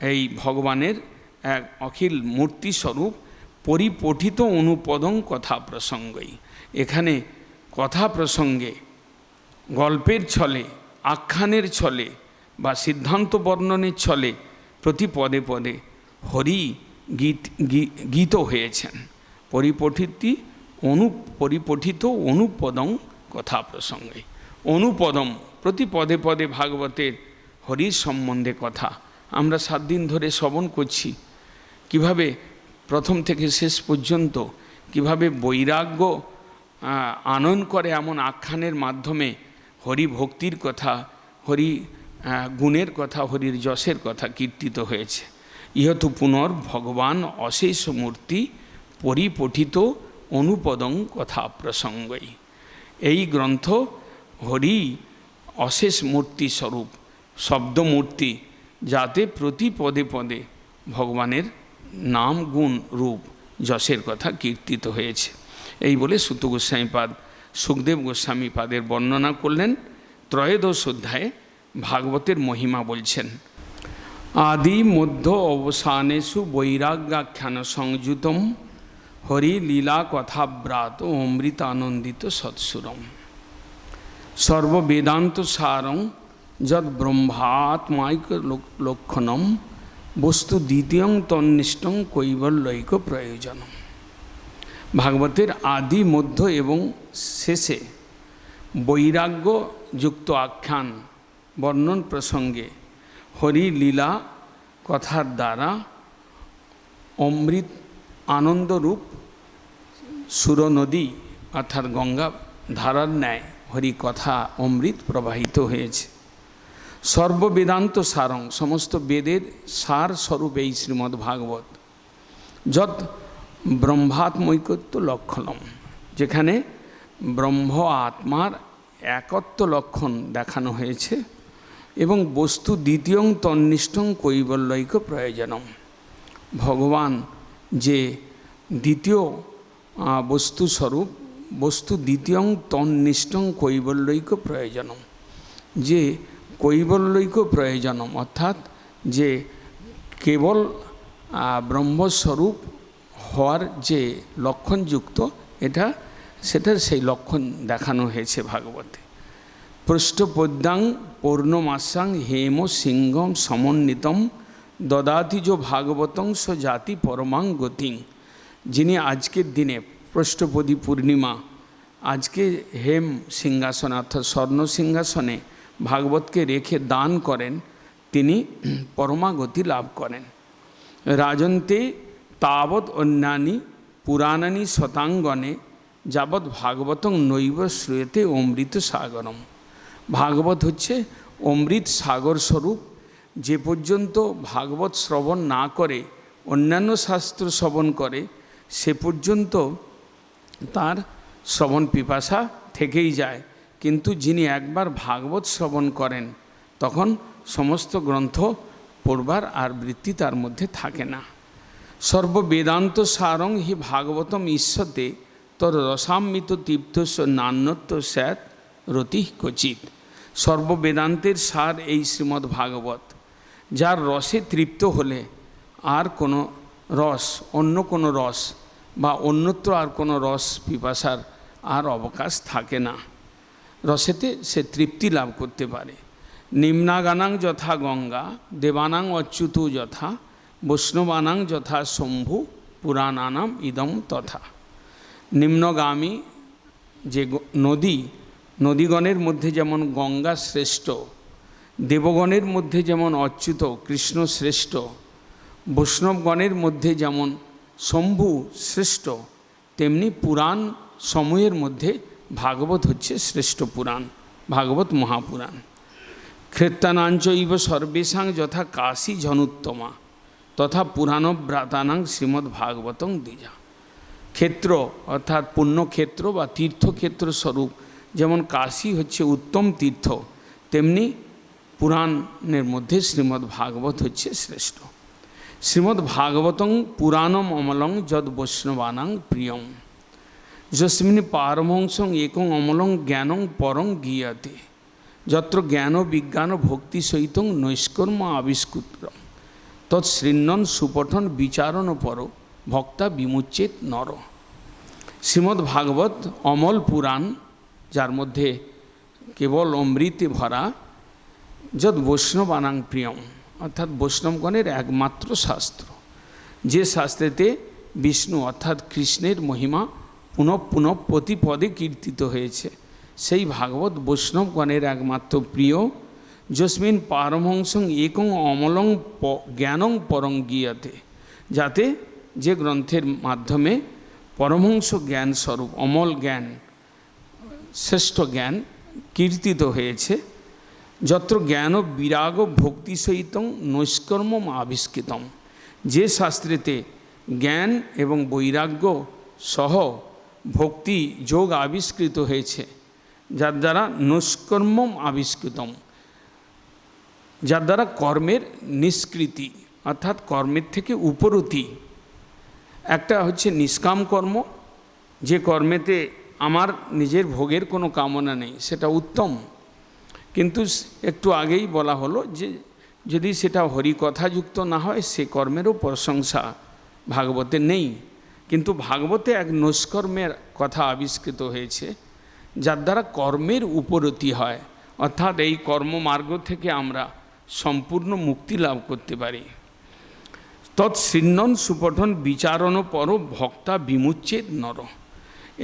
এই ভগবানের এক অখিল মূর্তিস্বরূপ পরিপঠিত অনুপদং কথা প্রসঙ্গই। এখানে কথা প্রসঙ্গে গল্পের ছলে, আখ্যানের ছলে বা সিদ্ধান্ত বর্ণনের ছলে প্রতি পদে পদে হরি গীত হয়েছেন। পরিপঠিত অনুপদং কথা প্রসঙ্গে, অনুপদম প্রতি পদে পদে ভাগবতের হরির সম্বন্ধে কথা আমরা 7 দিন ধরে শ্রবণ করছি। কিভাবে প্রথম থেকে শেষ পর্যন্ত কিভাবে বৈরাগ্য আনয়ন করে এমন আখ্যানের মাধ্যমে হরি ভক্তির কথা, হরি গুণের কথা, হরির যশের কথা কীর্তিত হয়েছে। ইহতু পুনর্ভগবান অশেষ মূর্তি পরিপঠিত অনুপদং কথা প্রসঙ্গই। এই গ্রন্থ হরি অশেষ মূর্তি স্বরূপ, শব্দমূর্তি, যাতে প্রতি পদে পদে ভগবানের নাম, গুণ, রূপ, যশের কথা কীর্তিত হয়েছে। এই বলে সূত গোস্বামীপাদ সুখদেব গোস্বামীপাদের বর্ণনা করলেন। ত্রয়োদশ অধ্যায়ে ভাগবতের মহিমা বলছেন। আদি মধ্য অবসানেষু বৈরাগ্যাখ্যান সংযুতম হরি লীলা কথাব্রাত অমৃতানন্দিত সৎসুরম সর্ববেদান্ত সারং যদ ব্রহ্মাত্মাইক লক্ষণম বস্তু দ্বিতীয়ং তন্নিষ্ঠং কৈবল্যৈক প্রয়োজনম। ভাগবতের আদি মধ্য এবং শেষে বৈরাগ্যযুক্ত আখ্যান বর্ণন প্রসঙ্গে হরি লীলা কথার দ্বারা অমৃত আনন্দরূপ সুরনদী অর্থাৎ গঙ্গা ধারার ন্যায় হরি কথা অমৃত প্রবাহিত হয়েছে। সর্ববেদান্ত সারং, সমস্ত বেদের সার স্বরূপ এই শ্রীমদ্ ভাগবত। যৎ ব্রহ্মাত্মৈকত্ব লক্ষণম, যেখানে ব্রহ্ম আত্মার একত্ব লক্ষণ দেখানো হয়েছে এবং বস্তু দ্বিতীয়ং তন্নিষ্ঠং কৈবল্যৈক প্রয়োজনম, ভগবান যে দ্বিতীয় বস্তুস্বরূপ, বস্তু দ্বিতীয়ং তন্নিষ্ঠং কৈবল্যৈক প্রয়োজনম, যে কৈবল্যৈক প্রয়োজনম অর্থাৎ যে কেবল ব্রহ্মস্বরূপ হওয়ার যে লক্ষণযুক্ত সেটার সেই লক্ষণ দেখানো হয়েছে ভাগবতে। পৃষ্ঠপদ্যাং পূর্ণমাসাং হেম সিংহম সমন্বিতম দদাতিজ ভাগবতং স জাতি পরমাং গতিং। যিনি আজকের দিনে পৃষ্ঠপদী পূর্ণিমা, আজকে হেম সিংহাসনে অর্থাৎ স্বর্ণ সিংহাসনে ভাগবতকে রেখে দান করেন, তিনি পরমাগতি লাভ করেন। রাজন্তে তাবৎ অন্যানি পুরাণানি শতাঙ্গনে যাবৎ ভাগবতং নৈব শ্রূয়তে অমৃত সাগরম। ভাগবত হচ্ছে অমৃত সাগর স্বরূপ। যে পর্যন্ত ভাগবত শ্রবণ না করে অন্যান্য শাস্ত্র শ্রবণ করে, সে পর্যন্ত তার শ্রবণ পিপাসা থেকেই যায়। কিন্তু যিনি একবার ভাগবত শ্রবণ করেন, তখন সমস্ত গ্রন্থ পড়বার আর বৃত্তি তার মধ্যে থাকে না। সর্ববেদান্ত সারং হি ভাগবতম ঈশ্বতে তর রসামৃত তীর্থস্য নান্যত্ব স্যাৎ রতি ক্বচিৎ। সর্ববেদান্তের সার এই শ্রীমদ্ ভাগবত, যার রসে তৃপ্ত হলে আর কোনো রস, অন্য কোনো রস বা অন্যত্র আর কোনো রস পিপাসার আর অবকাশ থাকে না। রসেতে সে তৃপ্তি লাভ করতে পারে। নিম্নাগানাং যথা গঙ্গা দেবানাং অচ্যুত যথা বৈষ্ণবানাং যথা শম্ভু পুরাণানাম ইদম তথা। নিম্নগামী যে নদীগণের মধ্যে যেমন গঙ্গা শ্রেষ্ঠ, দেবগণের মধ্যে যেমন অচ্যুত কৃষ্ণ শ্রেষ্ঠ, বৈষ্ণবগণের মধ্যে যেমন শম্ভু শ্রেষ্ঠ, তেমনি পুরাণ সমূহের মধ্যে ভাগবত হচ্ছে শ্রেষ্ঠ পুরাণ, ভাগবত মহাপুরাণ। ক্ষেত্রানাঞ্চৈব সর্বেষাং যথা কাশী জনুত্তমা তথা পুরাণব্রাতানাং শ্রীমদ্ ভাগবতং দ্বিজা। ক্ষেত্র অর্থাৎ পুণ্যক্ষেত্র বা তীর্থক্ষেত্র স্বরূপ যেমন কাশী হচ্ছে উত্তম তীর্থ, তেমনি পুরাণের মধ্যে শ্রীমদ্ ভাগবত হচ্ছে শ্রেষ্ঠ। শ্রীমদ্ ভাগবতং পুরাণম অমলং যদ বৈষ্ণবানাং প্রিয়ং যস্মিন পারমহংসং একং অমলং জ্ঞানং পরং গীয়তে যত্র জ্ঞান বিজ্ঞান ভক্তি সহিতং নৈষ্কর্ম আবিষ্কৃতম তৎশৃণ্বন সুপঠন বিচারণ পর ভক্তা বিমুচ্ছেত নর। শ্রীমদ্ ভাগবত অমল পুরাণ, যার মধ্যে কেবল অমৃতে ভরা, যদ বৈষ্ণবানাং প্রিয়ম অর্থাৎ বৈষ্ণবগণের একমাত্র শাস্ত্র, যে শাস্ত্রেতে বিষ্ণু অর্থাৎ কৃষ্ণের মহিমা পুনঃ পুনঃ প্রতি পদে কীর্তিত হয়েছে, সেই ভাগবত বৈষ্ণবগণের একমাত্র প্রিয়। যস্মিন পারমহংসং একং অমলং জ্ঞানং পরং গীয়তে, যাতে যে গ্রন্থের মাধ্যমে পরমহংস জ্ঞান স্বরূপ অমল জ্ঞান, শ্রেষ্ঠ জ্ঞান কীর্তিত হয়েছে। যত্র জ্ঞান বিরাগ ভক্তি সহিতং নৈষ্কর্মম আবিষ্কৃতম, যে শাস্ত্রেতে জ্ঞান এবং বৈরাগ্য সহ ভক্তি যোগ আবিষ্কৃত হয়েছে, যার দ্বারা নৈষ্কর্মম আবিষ্কৃতম, যার দ্বারা কর্মের নিষ্কৃতি অর্থাৎ কর্মের থেকে উপরতি। একটা হচ্ছে নিষ্কাম কর্ম, যে কর্মেতে আমার নিজের ভোগের কোনো কামনা নেই, সেটা উত্তম। কিন্তু একটু আগেই বলা হলো যে যদি সেটা হরিকথাযুক্ত না হয়, সে কর্মেরও প্রশংসা ভাগবতে নেই। কিন্তু ভাগবতে এক নৈষ্কর্মের কথা আবিষ্কৃত হয়েছে, যার দ্বারা কর্মের উপরতি হয়, অর্থাৎ এই কর্মমার্গ থেকে আমরা সম্পূর্ণ মুক্তি লাভ করতে পারি। তৎশৃণ্বন সুপঠন বিচারণ পর ভক্তা বিমুচ্ছেদ নর।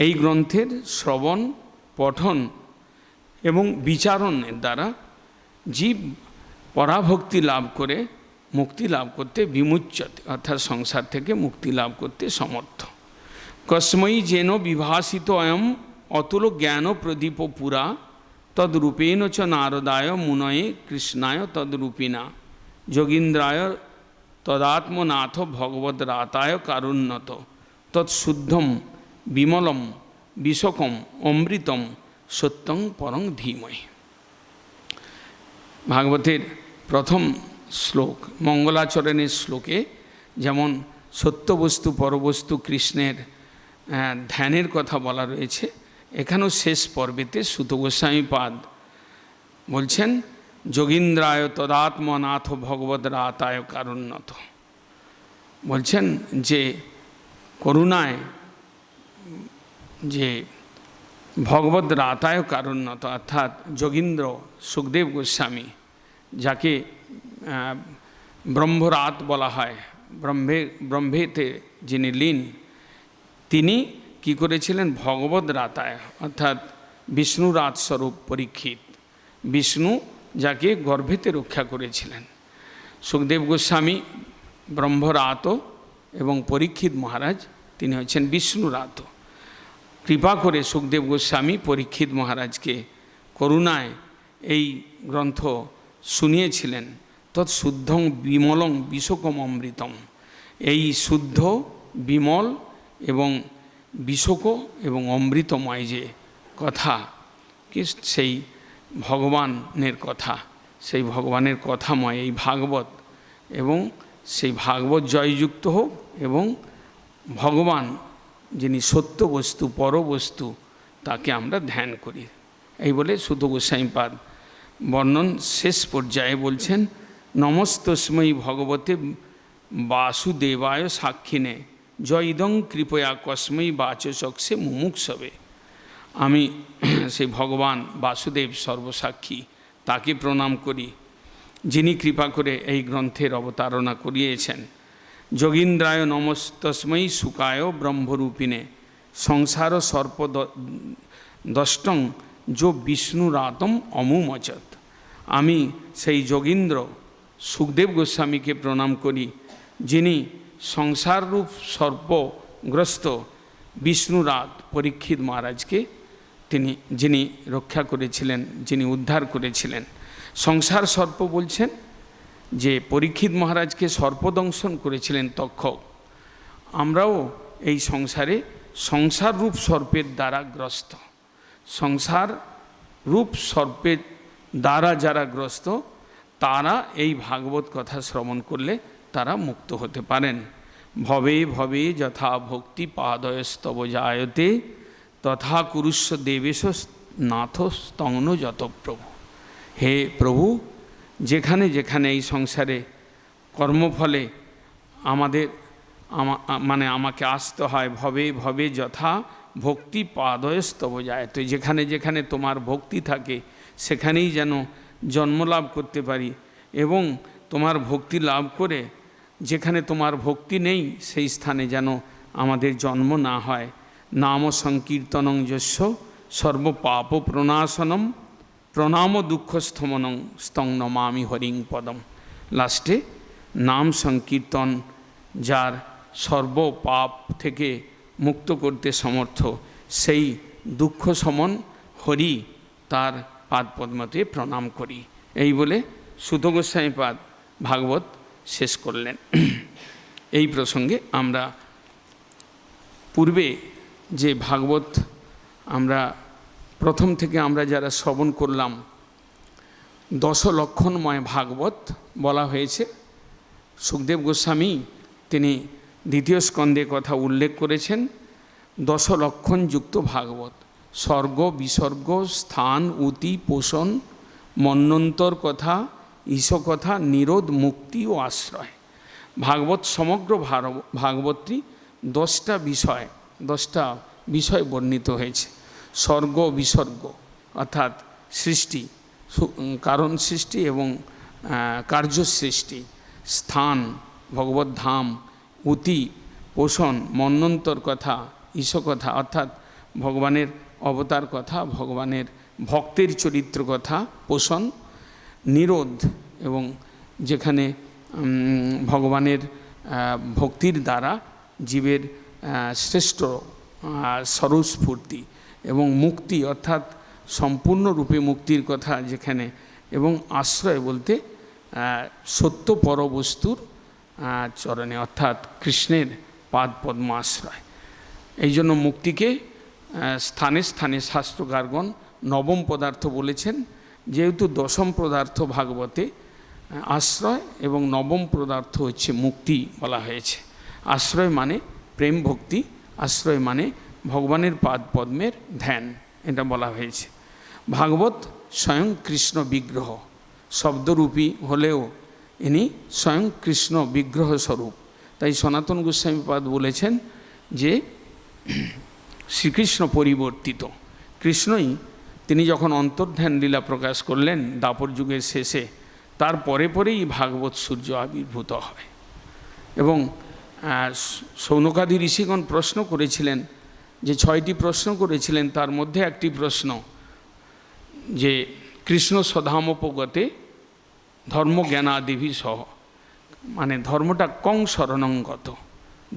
এই গ্রন্থের শ্রবণ পঠন এবং বিচারণের দ্বারা জীব পরাভক্তি লাভ করে মুক্তি লাভ করতে বিমুচ্যতে অর্থাৎ সংসার থেকে মুক্তি লাভ করতে সমর্থ। কস্মৈ যেন বিভাসিত অয়ম অতুল জ্ঞান প্রদীপ পুরা তদ্রূপেণ চ নারদায় মুনয়ে কৃষ্ণায় তদ্রূপিনা যোগীন্দ্রায় তদাত্মনাথ ভগবদ্রাতায় কারুণ্যত তৎশুদ্ধম বিমলম বিশকম অমৃতম সত্যং পরং ধীমহি। ভাগবতের প্রথম শ্লোক মঙ্গলাচরণের শ্লোকে যেমন সত্যবস্তু পরবস্তু কৃষ্ণের ধ্যানের কথা বলা রয়েছে, এখানেও শেষ পর্বেতে সুত গোস্বামী পাদ বলছেন যোগীন্দ্রায় তদাত্মনাথ ভগবদ রাতায় কারুণ্যত। বলছেন যে করুণায় যে ভগবদ রাতায় কারুণ্যত, অর্থাৎ যোগীন্দ্র সুখদেব গোস্বামী, যাকে ব্রহ্মরাত বলা হয়, ব্রহ্মেতে যিনি লীন, তিনি কি করেছিলেন? ভগবদ রাতায় অর্থাৎ বিষ্ণু রাত স্বরূপ পরীক্ষিত, বিষ্ণু যাকে গর্ভেতে রক্ষা করেছিলেন। সুখদেব গোস্বামী ব্রহ্মরাত এবং পরীক্ষিত মহারাজ তিনি হচ্ছেন বিষ্ণুরাত। কৃপা করে সুখদেব গোস্বামী পরীক্ষিত মহারাজকে করুণায় এই গ্রন্থ শুনিয়েছিলেন। তৎশুদ্ধং বিমলং বিশোকম অমৃতম, এই শুদ্ধ বিমল এবং বিশোক এবং অমৃতময় যে কথা, কি সেই ভগবানের কথা, সেই ভগবানের কথাময় এই ভাগবত, এবং সেই ভাগবত জয়যুক্ত হোক এবং ভগবান যিনি সত্য বস্তু পরবস্তু তাকে আমরা ধ্যান করি। এই বলে সুত গোস্বামীপাদ বর্ণন শেষ পর্যায়ে বলছেন নমস্তস্মৈ ভগবতে বাসুদেবায় সাক্ষিণে জয়দং কৃপয়া কস্মৈ বাচসকসে মুমুক্ষবে। আমি সেই ভগবান বাসুদেব সর্বসাক্ষী তাকে প্রণাম করি, যিনি কৃপা করে এই গ্রন্থের অবতারণা করিয়েছেন। যোগীন্দ্রায় নমস্তস্মৈ সুকায় ব্রহ্মরূপিণে সংসার সর্প দষ্টং যো বিষ্ণুরাতম অমুমচত। আমি সেই যোগীন্দ্র সুখদেব গোস্বামীকে প্রণাম করি, যিনি সংসাররূপ সর্পগ্রস্ত বিষ্ণুরাত পরীক্ষিত মহারাজকে যিনি রক্ষা করেছিলেন, যিনি উদ্ধার করেছিলেন। সংসার সর্প বলছেন যে পরীক্ষিত মহারাজকে সর্পদংশন করেছিলেন তক্ষক। আমরাও এই সংসারে সংসার রূপ সর্পের দ্বারা গ্রস্ত, সংসার রূপ সর্পের দ্বারা যারা গ্রস্ত তারা এই ভাগবত কথা শ্রবণ করলে তারা মুক্ত হতে পারেন। ভবে ভবে যথা ভক্তি পাদয়স্তব জায়তে তথা কুরুষ্ব দেবেশ নাথ স্তগ্ন যত প্রভু। হে প্রভু, যেখানে যেখানে এই সংসারে কর্মফলে আমাকে আসতে হয়, ভবে ভবে যথা ভক্তি পাদয়স্তব জায়তে, যেখানে যেখানে তোমার ভক্তি থাকে সেখানেই যেন জন্ম লাভ করতে পারি, এবং তোমার ভক্তি লাভ করে যেখানে তোমার ভক্তি নেই সেই স্থানে যেন আমাদের জন্ম না হয়। নাম সংকীর্তনং যস্য সর্বপাপ প্রণাশনম প্রণাম দুঃখ স্থমনং স্তং নমামি হরিং পদম। লাস্টে নাম সংকীর্তন যার সর্বপাপ থেকে মুক্ত করতে সমর্থ, সেই দুঃখ সমন হরি তার পাদপদ্মতে প্রণাম করি। এই বলে সুত গোস্বামীপাদ ভাগবত শেষ করলেন। এই প্রসঙ্গে আমরা পূর্বে যে ভাগবত আমরা প্রথম থেকে আমরা যারা শ্রবণ করলাম, দশলক্ষণময় ভাগবত বলা হয়েছে। সুখদেব গোস্বামী তিনি দ্বিতীয় স্কন্ধে কথা উল্লেখ করেছেন, দশলক্ষণযুক্ত ভাগবত, স্বর্গ বিসর্গ স্থান উতি পোষণ মন্বন্তর কথা ঈশ কথা নিরোধ মুক্তি ও আশ্রয়। ভাগবত সমগ্র ভাগবতটি 10টা বিষয় বর্ণিত হয়েছে। স্বর্গ বিসর্গ অর্থাৎ সৃষ্টি, কারণ সৃষ্টি এবং কার্য সৃষ্টি, স্থান ভগবত ধাম, উতি পোষণ মন্বন্তর কথা ঈশ কথা অর্থাৎ ভগবানের অবতার কথা, ভগবানের ভক্তের চরিত্র কথা, পোষণ নিরোধ এবং যেখানে ভগবানের ভক্তির দ্বারা জীবের শ্রেষ্ঠ স্বরূপস্ফূর্তি, এবং মুক্তি অর্থাৎ সম্পূর্ণরূপে মুক্তির কথা যেখানে, এবং আশ্রয় বলতে সত্য পরবস্তুর চরণে অর্থাৎ কৃষ্ণের পাদপদ্ম আশ্রয়। এই জন্য মুক্তিকে স্থানে স্থানে শাস্ত্রকারগণ নবম পদার্থ বলেছেন। যেহেতু দশম পদার্থ ভাগবতে আশ্রয় এবং নবম পদার্থ হচ্ছে মুক্তি বলা হয়েছে। আশ্রয় মানে প্রেম ভক্তি, আশ্রয় মানে ভগবানের পাদ পদ্মের ধ্যান, এটা বলা হয়েছে। ভাগবত স্বয়ং কৃষ্ণ বিগ্রহ, শব্দরূপী হলেও ইনি স্বয়ং কৃষ্ণ বিগ্রহ স্বরূপ। তাই সনাতন গোস্বামীপাদ বলেছেন যে শ্রীকৃষ্ণ পরিবর্তিত। কৃষ্ণই তিনি যখন অন্তর্ধান লীলা প্রকাশ করলেন দাপর যুগের শেষে, তার পরে পরেই ভাগবত সূর্য আবির্ভূত হয়। এবং শৌনকাদি ঋষিগণ প্রশ্ন করেছিলেন, যে 6টি প্রশ্ন করেছিলেন, তার মধ্যে একটি প্রশ্ন যে কৃষ্ণ স্বধামোপগতে ধর্ম জ্ঞানাদিভি সহ, মানে ধর্মটা কং শরণঙ্গত,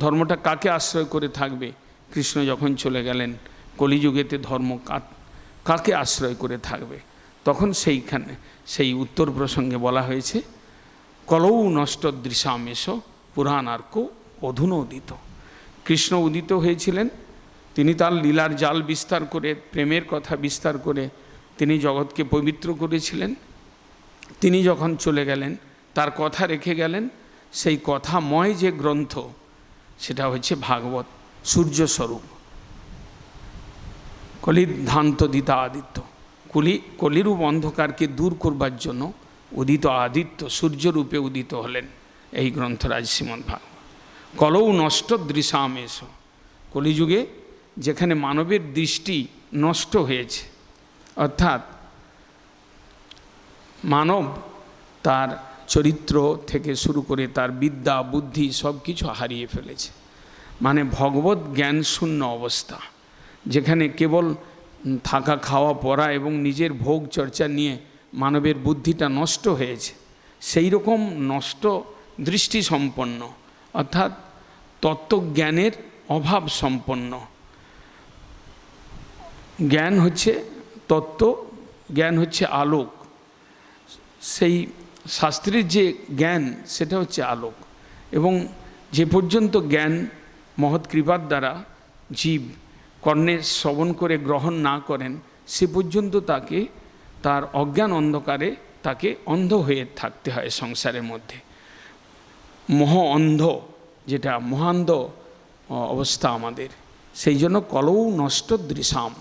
ধর্মটা কাকে আশ্রয় করে থাকবে? কৃষ্ণ যখন চলে গেলেন কলিযুগেতে ধর্ম কাকে আশ্রয় করে থাকবে? তখন সেইখানে সেই উত্তর প্রসঙ্গে বলা হয়েছে কলৌ নষ্ট দৃশামেশ পুরাণার্ক অধুনোদিত। কৃষ্ণ উদিত হয়েছিলেন, তিনি তার লীলার জাল বিস্তার করে, প্রেমের কথা বিস্তার করে তিনি জগৎকে পবিত্র করেছিলেন। তিনি যখন চলে গেলেন, তার কথা রেখে গেলেন, সেই কথাময় যে গ্রন্থ সেটা হচ্ছে ভাগবত, সূর্যস্বরূপ, কলিধান্ত দিতা আদিত্য। কলিরূপ অন্ধকারকে দূর করবার জন্য উদিত আদিত্য সূর্যরূপে উদিত হলেন এই গ্রন্থরাজ শ্রীমদ্ ভাগবত। কলৌ নষ্ট দৃশামেশ, কলিযুগে যেখানে মানবের দৃষ্টি নষ্ট হয়েছে, অর্থাৎ মানব তার চরিত্র থেকে শুরু করে তার বিদ্যা বুদ্ধি সব কিছু হারিয়ে ফেলেছে, মানে ভগবত জ্ঞান শূন্য অবস্থা, যেখানে কেবল থাকা খাওয়া পড়া এবং নিজের ভোগ চর্চা নিয়ে মানবের বুদ্ধিটা নষ্ট হয়েছে। সেই রকম নষ্ট দৃষ্টি সম্পন্ন, অর্থাৎ তত্ত্বজ্ঞানের অভাব সম্পন্ন। জ্ঞান হচ্ছে তত্ত্ব, জ্ঞান হচ্ছে আলোক। সেই শাস্ত্রের যে জ্ঞান সেটা হচ্ছে আলোক, এবং যে পর্যন্ত জ্ঞান মহৎ কৃপার দ্বারা জীব কর্ণে শ্রবণ করে গ্রহণ না করেন, সে পর্যন্ত তাকে তার অজ্ঞান অন্ধকারে তাকে অন্ধ হয়ে থাকতে হয় সংসারের মধ্যে। মোহ অন্ধ, যেটা মহান্ধ অবস্থা আমাদের, সেই জন্য কলৌ নষ্ট দৃশাম,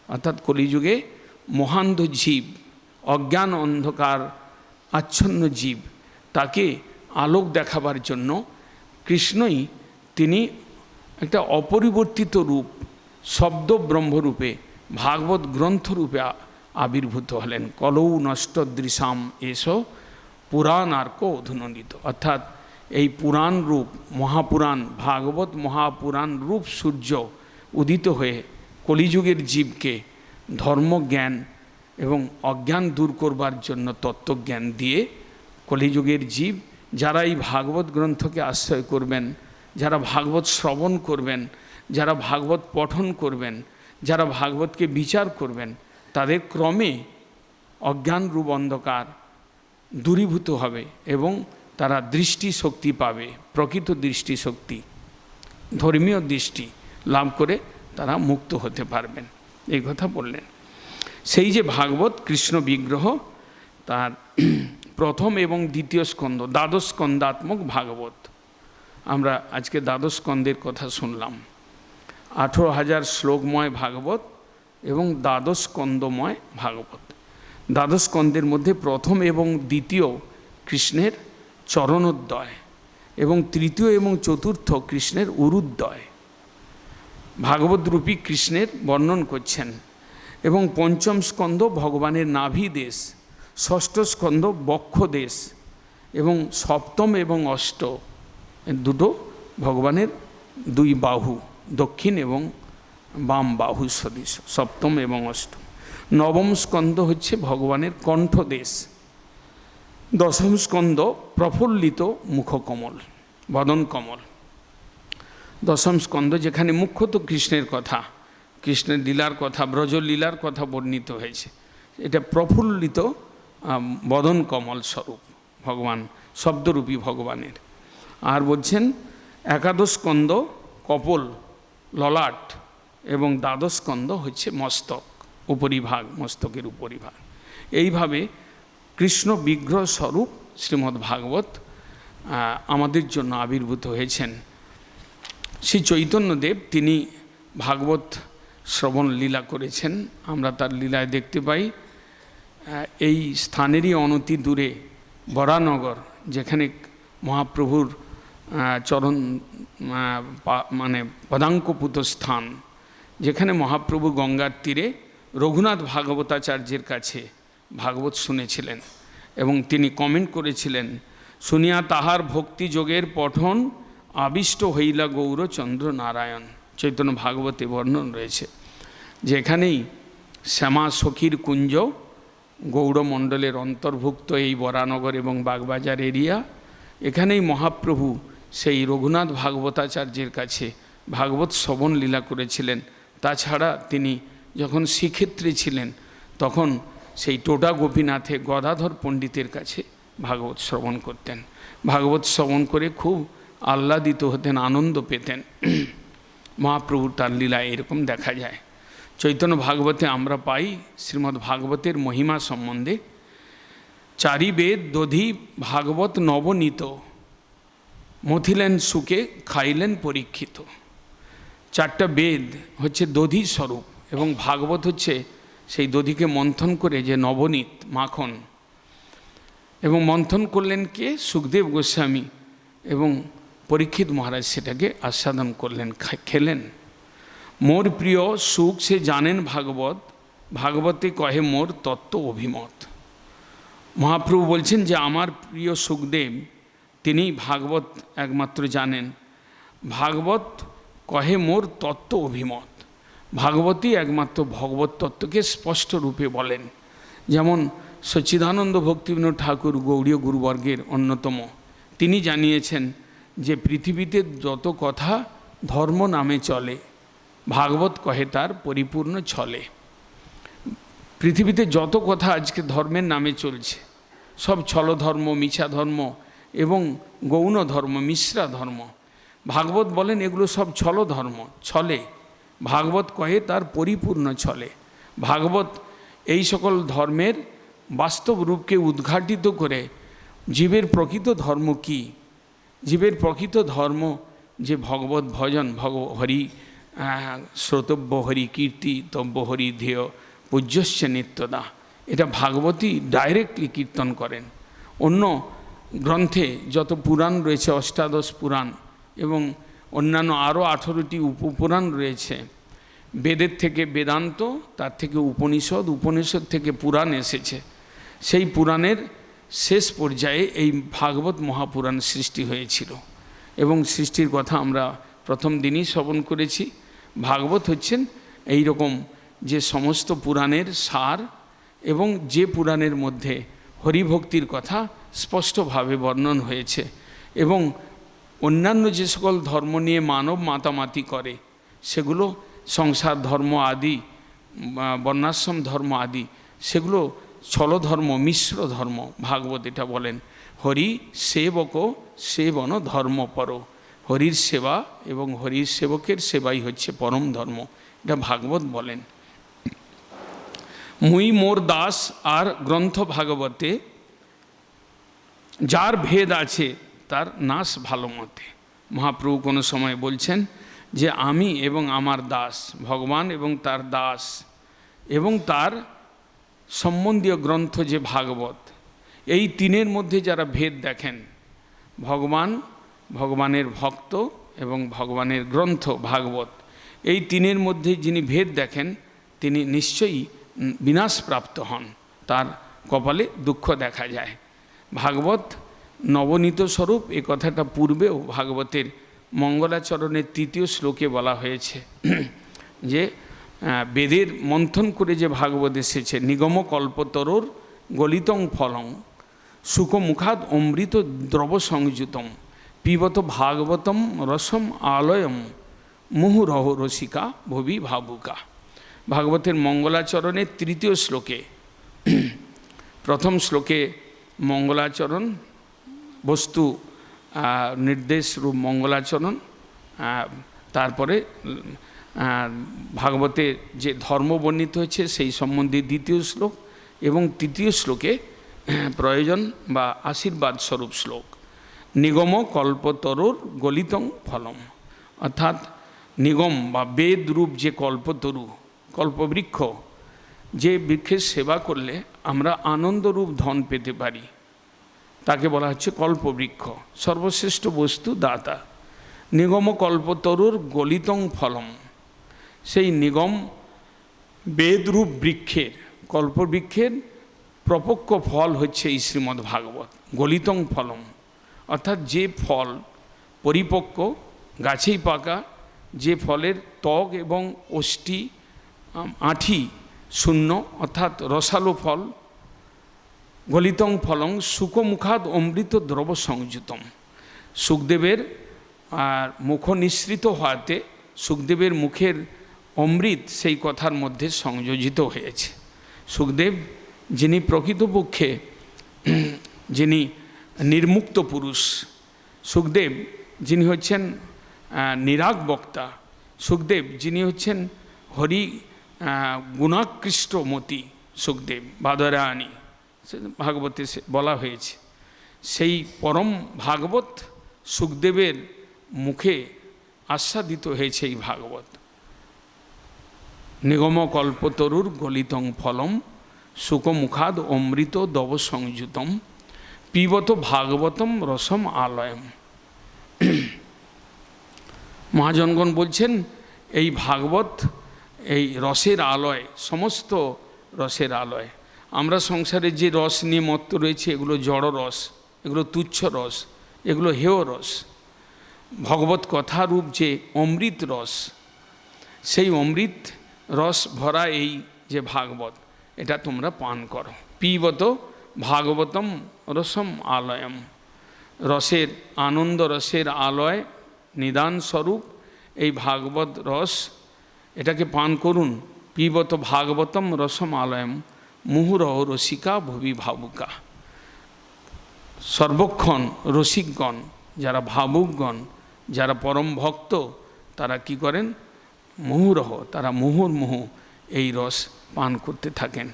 অর্থাৎ কলিযুগে মহান্ধ জীব, অজ্ঞান অন্ধকার আচ্ছন্ন জীব, তাকে আলোক দেখাবার জন্য কৃষ্ণই তিনি একটা অপরিবর্তিত রূপ, শব্দ ব্রহ্মরূপে, ভাগবত গ্রন্থরূপে আবির্ভূত হলেন। কলৌ নষ্ট দৃশাম এসো পুরাণার্ক অধুনন্দিত, অর্থাৎ এই পুরাণ রূপ মহাপুরাণ, ভাগবত মহাপুরাণ রূপ সূর্য উদিত হয়ে কলিযুগের জীবকে ধর্মজ্ঞান এবং অজ্ঞান দূর করবার জন্য তত্ত্বজ্ঞান দিয়ে কলিযুগের জীব যারা এই ভাগবত গ্রন্থকে আশ্রয় করবেন, যারা ভাগবত শ্রবণ করবেন, যারা ভাগবত পঠন করবেন, যারা ভাগবতকে বিচার করবেন, তাদের ক্রমে অজ্ঞান রূপ অন্ধকার দূরীভূত হবে এবং তারা দৃষ্টি শক্তি পাবে, প্রকৃত দৃষ্টি শক্তি, ধর্মীয় দৃষ্টি লাভ করে তারা মুক্ত হতে পারবেন, এই কথা বললেন। সেই যে ভাগবত কৃষ্ণ বিগ্রহ, তার প্রথম এবং দ্বিতীয় স্কন্ধ, দ্বাদশ স্কন্দাত্মক ভাগবত। আমরা আজকে দ্বাদশ স্কন্দের কথা শুনলাম। 18,000 শ্লোকময় ভাগবত এবং দ্বাদশ স্কন্দময় ভাগবত। দ্বাদশ স্কন্দের মধ্যে প্রথম এবং দ্বিতীয় কৃষ্ণের চরণোদ্বয় এবং তৃতীয় এবং চতুর্থ কৃষ্ণের উরুদ্বয়, ভাগবতরূপী কৃষ্ণের বর্ণন করছেন। এবং পঞ্চম স্কন্ধ ভগবানের নাভি দেশ, ষষ্ঠ স্কন্ধ বক্ষ দেশ, এবং সপ্তম এবং অষ্ট দুটো ভগবানের দুই বাহু, দক্ষিণ এবং বাম বাহু সদৃশ, সপ্তম এবং অষ্টম। নবম স্কন্ধ হচ্ছে ভগবানের কণ্ঠ দেশ। দশম স্কন্ধ প্রফুল্লিত মুখকমল, বদন কমল। দশম স্কন্ধ যেখানে মুখ্যত কৃষ্ণের কথা, কৃষ্ণের লীলার কথা, ব্রজলীলার কথা বর্ণিত হয়েছে, এটা প্রফুল্লিত বদন কমল স্বরূপ ভগবান, শব্দরূপী ভগবানের। আর বলছেন একাদশ স্কন্ধ কপল, ললাট, এবং দ্বাদশ স্কন্ধ হচ্ছে মস্তক, উপরিভাগ, মস্তকের উপরিভাগ। এইভাবে কৃষ্ণ বিগ্রহ স্বরূপ শ্রীমদ্ ভাগবত আমাদের জন্য আবির্ভূত হয়েছেন। শ্রী চৈতন্যদেব তিনি ভাগবত শ্রবণ লীলা করেছেন, আমরা তার লীলায় দেখতে পাই। এই স্থানেরই অনতি দূরে বরানগর, যেখানে মহাপ্রভুর চরণ মানে পদাঙ্কপুত স্থান, যেখানে মহাপ্রভু গঙ্গার তীরে রঘুনাথ ভাগবতাচার্যের কাছে ভাগবত শুনেছিলেন এবং তিনি কমেন্ট করেছিলেন, শুনিয়া তাহার ভক্তি যোগের পঠন আবিষ্ট হইলা গৌরচন্দ্র নারায়ণ। চৈতন্য ভাগবতে বর্ণন রয়েছে, যেখানেই শ্যামা সখীর কুঞ্জ গৌড়মণ্ডলের অন্তর্ভুক্ত এই বরানগর এবং বাগবাজার এরিয়া, এখানেই মহাপ্রভু সেই রঘুনাথ ভাগবতাচার্যের কাছে ভাগবত শ্রবণ লীলা করেছিলেন। তাছাড়া তিনি যখন শ্রীক্ষেত্রে ছিলেন তখন সেই টোটা গোপীনাথে গদাধর পণ্ডিতের কাছে ভাগবত শ্রবণ করতেন। ভাগবত শ্রবণ করে খুব আহ্লাদিত হতেন, আনন্দ পেতেন। মহাপ্রভুর তার লীলায় এরকম দেখা যায়। চৈতন্য ভাগবতে আমরা পাই শ্রীমদ্ ভাগবতের মহিমা সম্বন্ধে, চারি বেদ দধি ভাগবত নবনীত, মথিলেন সুকে খাইলেন পরীক্ষিত। চারটা বেদ হচ্ছে দধি স্বরূপ এবং ভাগবত হচ্ছে সেই দধিকে মন্থন করে যে নবনীত মাখন, এবং মন্থন করলেন কে? সুখদেব গোস্বামী, এবং পরীক্ষিত মহারাজ সেটাকে আস্বাদন করলেন, খেলেন। মোর প্রিয় সুখ সে জানেন ভাগবত, ভাগবতে কহে মোর তত্ত্ব অভিমত। মহাপ্রভু বলছেন যে আমার প্রিয় সুখদেব তিনি ভাগবত একমাত্র জানেন, ভাগবত কহে মোর তত্ত্ব অভিমত। ভাগবতী একমাত্র ভগবত তত্ত্বকে স্পষ্ট রূপে বলেন। যেমন সচ্চিদানন্দ ভক্তিবিনোদ ঠাকুর গৌড়ীয় গুরুবর্গের অন্যতম, তিনি জানিয়েছেন যে পৃথিবীতে যত কথা ধর্ম নামে চলে, ভাগবত কহে তার পরিপূর্ণ ছলে। পৃথিবীতে যত কথা আজকে ধর্মের নামে চলছে, সব ছলধর্ম, মিছা ধর্ম এবং গৌণ ধর্ম, মিশ্রা ধর্ম, ভাগবত বলেন এগুলো সব ছলধর্ম, ছলে। ভাগবত কহে তার পরিপূর্ণ ছলে। ভাগবত এই সকল ধর্মের বাস্তব রূপকে উদ্ঘাটিত করে জীবের প্রকৃত ধর্ম কি, জীবের প্রকৃত ধর্ম যে ভগবত ভজন, হরি শ্রোতব্য হরি কীর্তি তব্য হরি ধ্যেয় পূজ্যস্য নিত্যদা, এটা ভাগবতী ডাইরেক্টলি কীর্তন করেন। অন্য গ্রন্থে যত পুরাণ রয়েছে, অষ্টাদশ পুরাণ এবং অন্যান্য আরও 18টি উপপুরাণ রয়েছে, বেদের থেকে বেদান্ত, তার থেকে উপনিষদ, উপনিষদ থেকে পুরাণ এসেছে। সেই পুরাণের শেষ পর্যায়ে এই ভাগবত মহাপুরাণ সৃষ্টি হয়েছিল এবং সৃষ্টির কথা আমরা প্রথম দিনই শ্রবণ করেছি। ভাগবত হচ্ছেন এই রকম যে সমস্ত পুরাণের সার এবং যে পুরাণের মধ্যে হরিভক্তির কথা স্পষ্টভাবে বর্ণন হয়েছে এবং অন্যান্য যে সকল ধর্ম নিয়ে মানব মাতামাতি করে, সেগুলো সংসার ধর্ম আদি, বর্ণাশ্রম ধর্ম আদি, সেগুলো ছলধর্ম, মিশ্র ধর্ম। ভাগবত এটা বলেন, হরি সেবক সেবন ধর্মপর, হরির সেবা এবং হরির সেবকের সেবাই হচ্ছে পরম ধর্ম, এটা ভাগবত বলেন। মুই মোর দাস আর গ্রন্থ ভাগবতে, যার ভেদ আছে তার নাশ ভালো মতে। মহাপ্রভু কোনো সময় বলছেন যে আমি এবং আমার দাস, ভগবান এবং তার দাস এবং তার সম্বন্ধীয় গ্রন্থ যে ভাগবত, এই তিনের মধ্যে যারা ভেদ দেখেন, ভগবান, ভগবানের ভক্ত এবং ভগবানের গ্রন্থ ভাগবত, এই তিনের মধ্যে যিনি ভেদ দেখেন তিনি নিশ্চয়ই বিনাশপ্রাপ্ত হন, তার কপালে দুঃখ দেখা যায়। ভাগবত নবনীত স্বরূপ, এ কথাটা পূর্বেও ভাগবতের মঙ্গলাচরণের 3য় শ্লোকে বলা হয়েছে যে বেদের মন্থন করে যে ভাগবত এসেছে, নিগম কল্পতরুর গলিতং ফলং সুখমুখাদ অমৃত দ্রব সংযুতম পিবত ভাগবতম রসম আলয়ম মুহুরহ রসিকা ভবি ভাবুকা। ভাগবতের মঙ্গলাচরণের 3য় শ্লোকে, প্রথম শ্লোকে মঙ্গলাচরণ, বস্তু নির্দেশ রূপ মঙ্গলাচরণ, তারপরে ভাগবতে যে ধর্ম বর্ণিত হয়েছে সেই সম্বন্ধে 2য় শ্লোক এবং 3য় শ্লোকে প্রয়োজন বা আশীর্বাদ স্বরূপ শ্লোক। নিগম কল্পতরুর গলিতং ফলম, অর্থাৎ নিগম বা বেদ রূপ যে কল্পতরু, কল্পবৃক্ষ, যে বৃক্ষের সেবা করলে আমরা আনন্দরূপ ধন পেতে পারি, তাকে বলা হচ্ছে কল্পবৃক্ষ, সর্বশ্রেষ্ঠ বস্তু দাতা। নিগম কল্পতরুর গলিতং ফলম, সেই নিগম বেদরূপ বৃক্ষের, কল্পবৃক্ষের প্রপক্ষ ফল হচ্ছে এই শ্রীমদ্ ভাগবত। গলিতং ফলম অর্থাৎ যে ফল পরিপক্ক, গাছেই পাকা, যে ফলের ত্বক এবং ওষ্টি আঁঠি শূন্য, অর্থাৎ রসালো ফল। গলিতং ফলং সুকমুখাদ অমৃত দ্রব সংযুতম, সুখদেবের আর মুখ নিঃসৃত হওয়াতে সুখদেবের মুখের অমৃত সেই কথার মধ্যে সংযোজিত হয়েছে। সুখদেব যিনি প্রকৃতপক্ষে যিনি নির্মুক্ত পুরুষ, সুখদেব যিনি হচ্ছেন নিরাগ বক্তা, সুখদেব যিনি হচ্ছেন হরি গুণাকৃষ্টমতি, সুখদেব বাদরায়ণী ভাগবতে বলা হয়েছে। সেই পরম ভাগবত সুখদেবের মুখে আস্বাদিত হয়েছে এই ভাগবত। নিগম কল্পতরুর গলিতং ফলম সুকমুখাদ অমৃত দব সংযুতম পিবত ভাগবতম রসম আলয়ম। মহাজনগণ বলছেন এই ভাগবত এই রসের আলয়, সমস্ত রসের আলয়। আমরা সংসারে যে রস নিয়ে মত্ত রয়েছে এগুলো জড় রস, এগুলো তুচ্ছ রস, এগুলো হেয় রস। ভগবত কথারূপ যে অমৃত রস, সেই অমৃত রস ভরা এই যে ভাগবত, এটা তোমরা পান করো। পিবত ভাগবতম রসম আলয়ম, রসের আনন্দ রসের আলয় নিদান স্বরূপ এই ভাগবত রস, এটাকে পান করুন। পিবত ভাগবতম রসম আলয়ম মুহুরহ রসিকা ভুবি ভাবুকা। সর্বক্ষণ রসিকগণ, যারা ভাবুকগণ, যারা পরম ভক্ত, তারা কি করেন? মুহুরহ, তারা মুহুর্মুহু এই রস পান করতে থাকেন।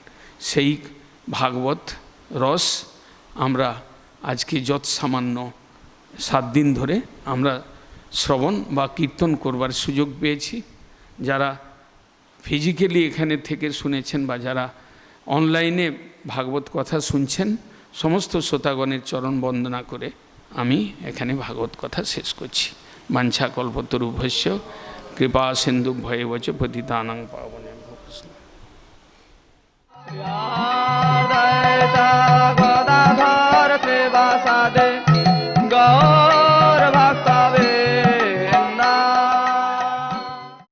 সেই ভাগবত রস আমরা আজকে যৎ সামান্য 7 দিন ধরে আমরা শ্রবণ বা কীর্তন করবার সুযোগ পেয়েছি। যারা ফিজিক্যালি এখানে থেকে শুনেছেন বা যারা অনলাইনে ভাগবত কথা শুনছেন, সমস্ত শ্রোতাগণের চরণ বন্দনা করে আমি এখানে ভাগবত কথা শেষ করছি। বাঞ্ছা কল্পতরুভ্যস্য কৃপা সিন্ধু ভয়েবচ পতিতানাং পাবনেভ্যো।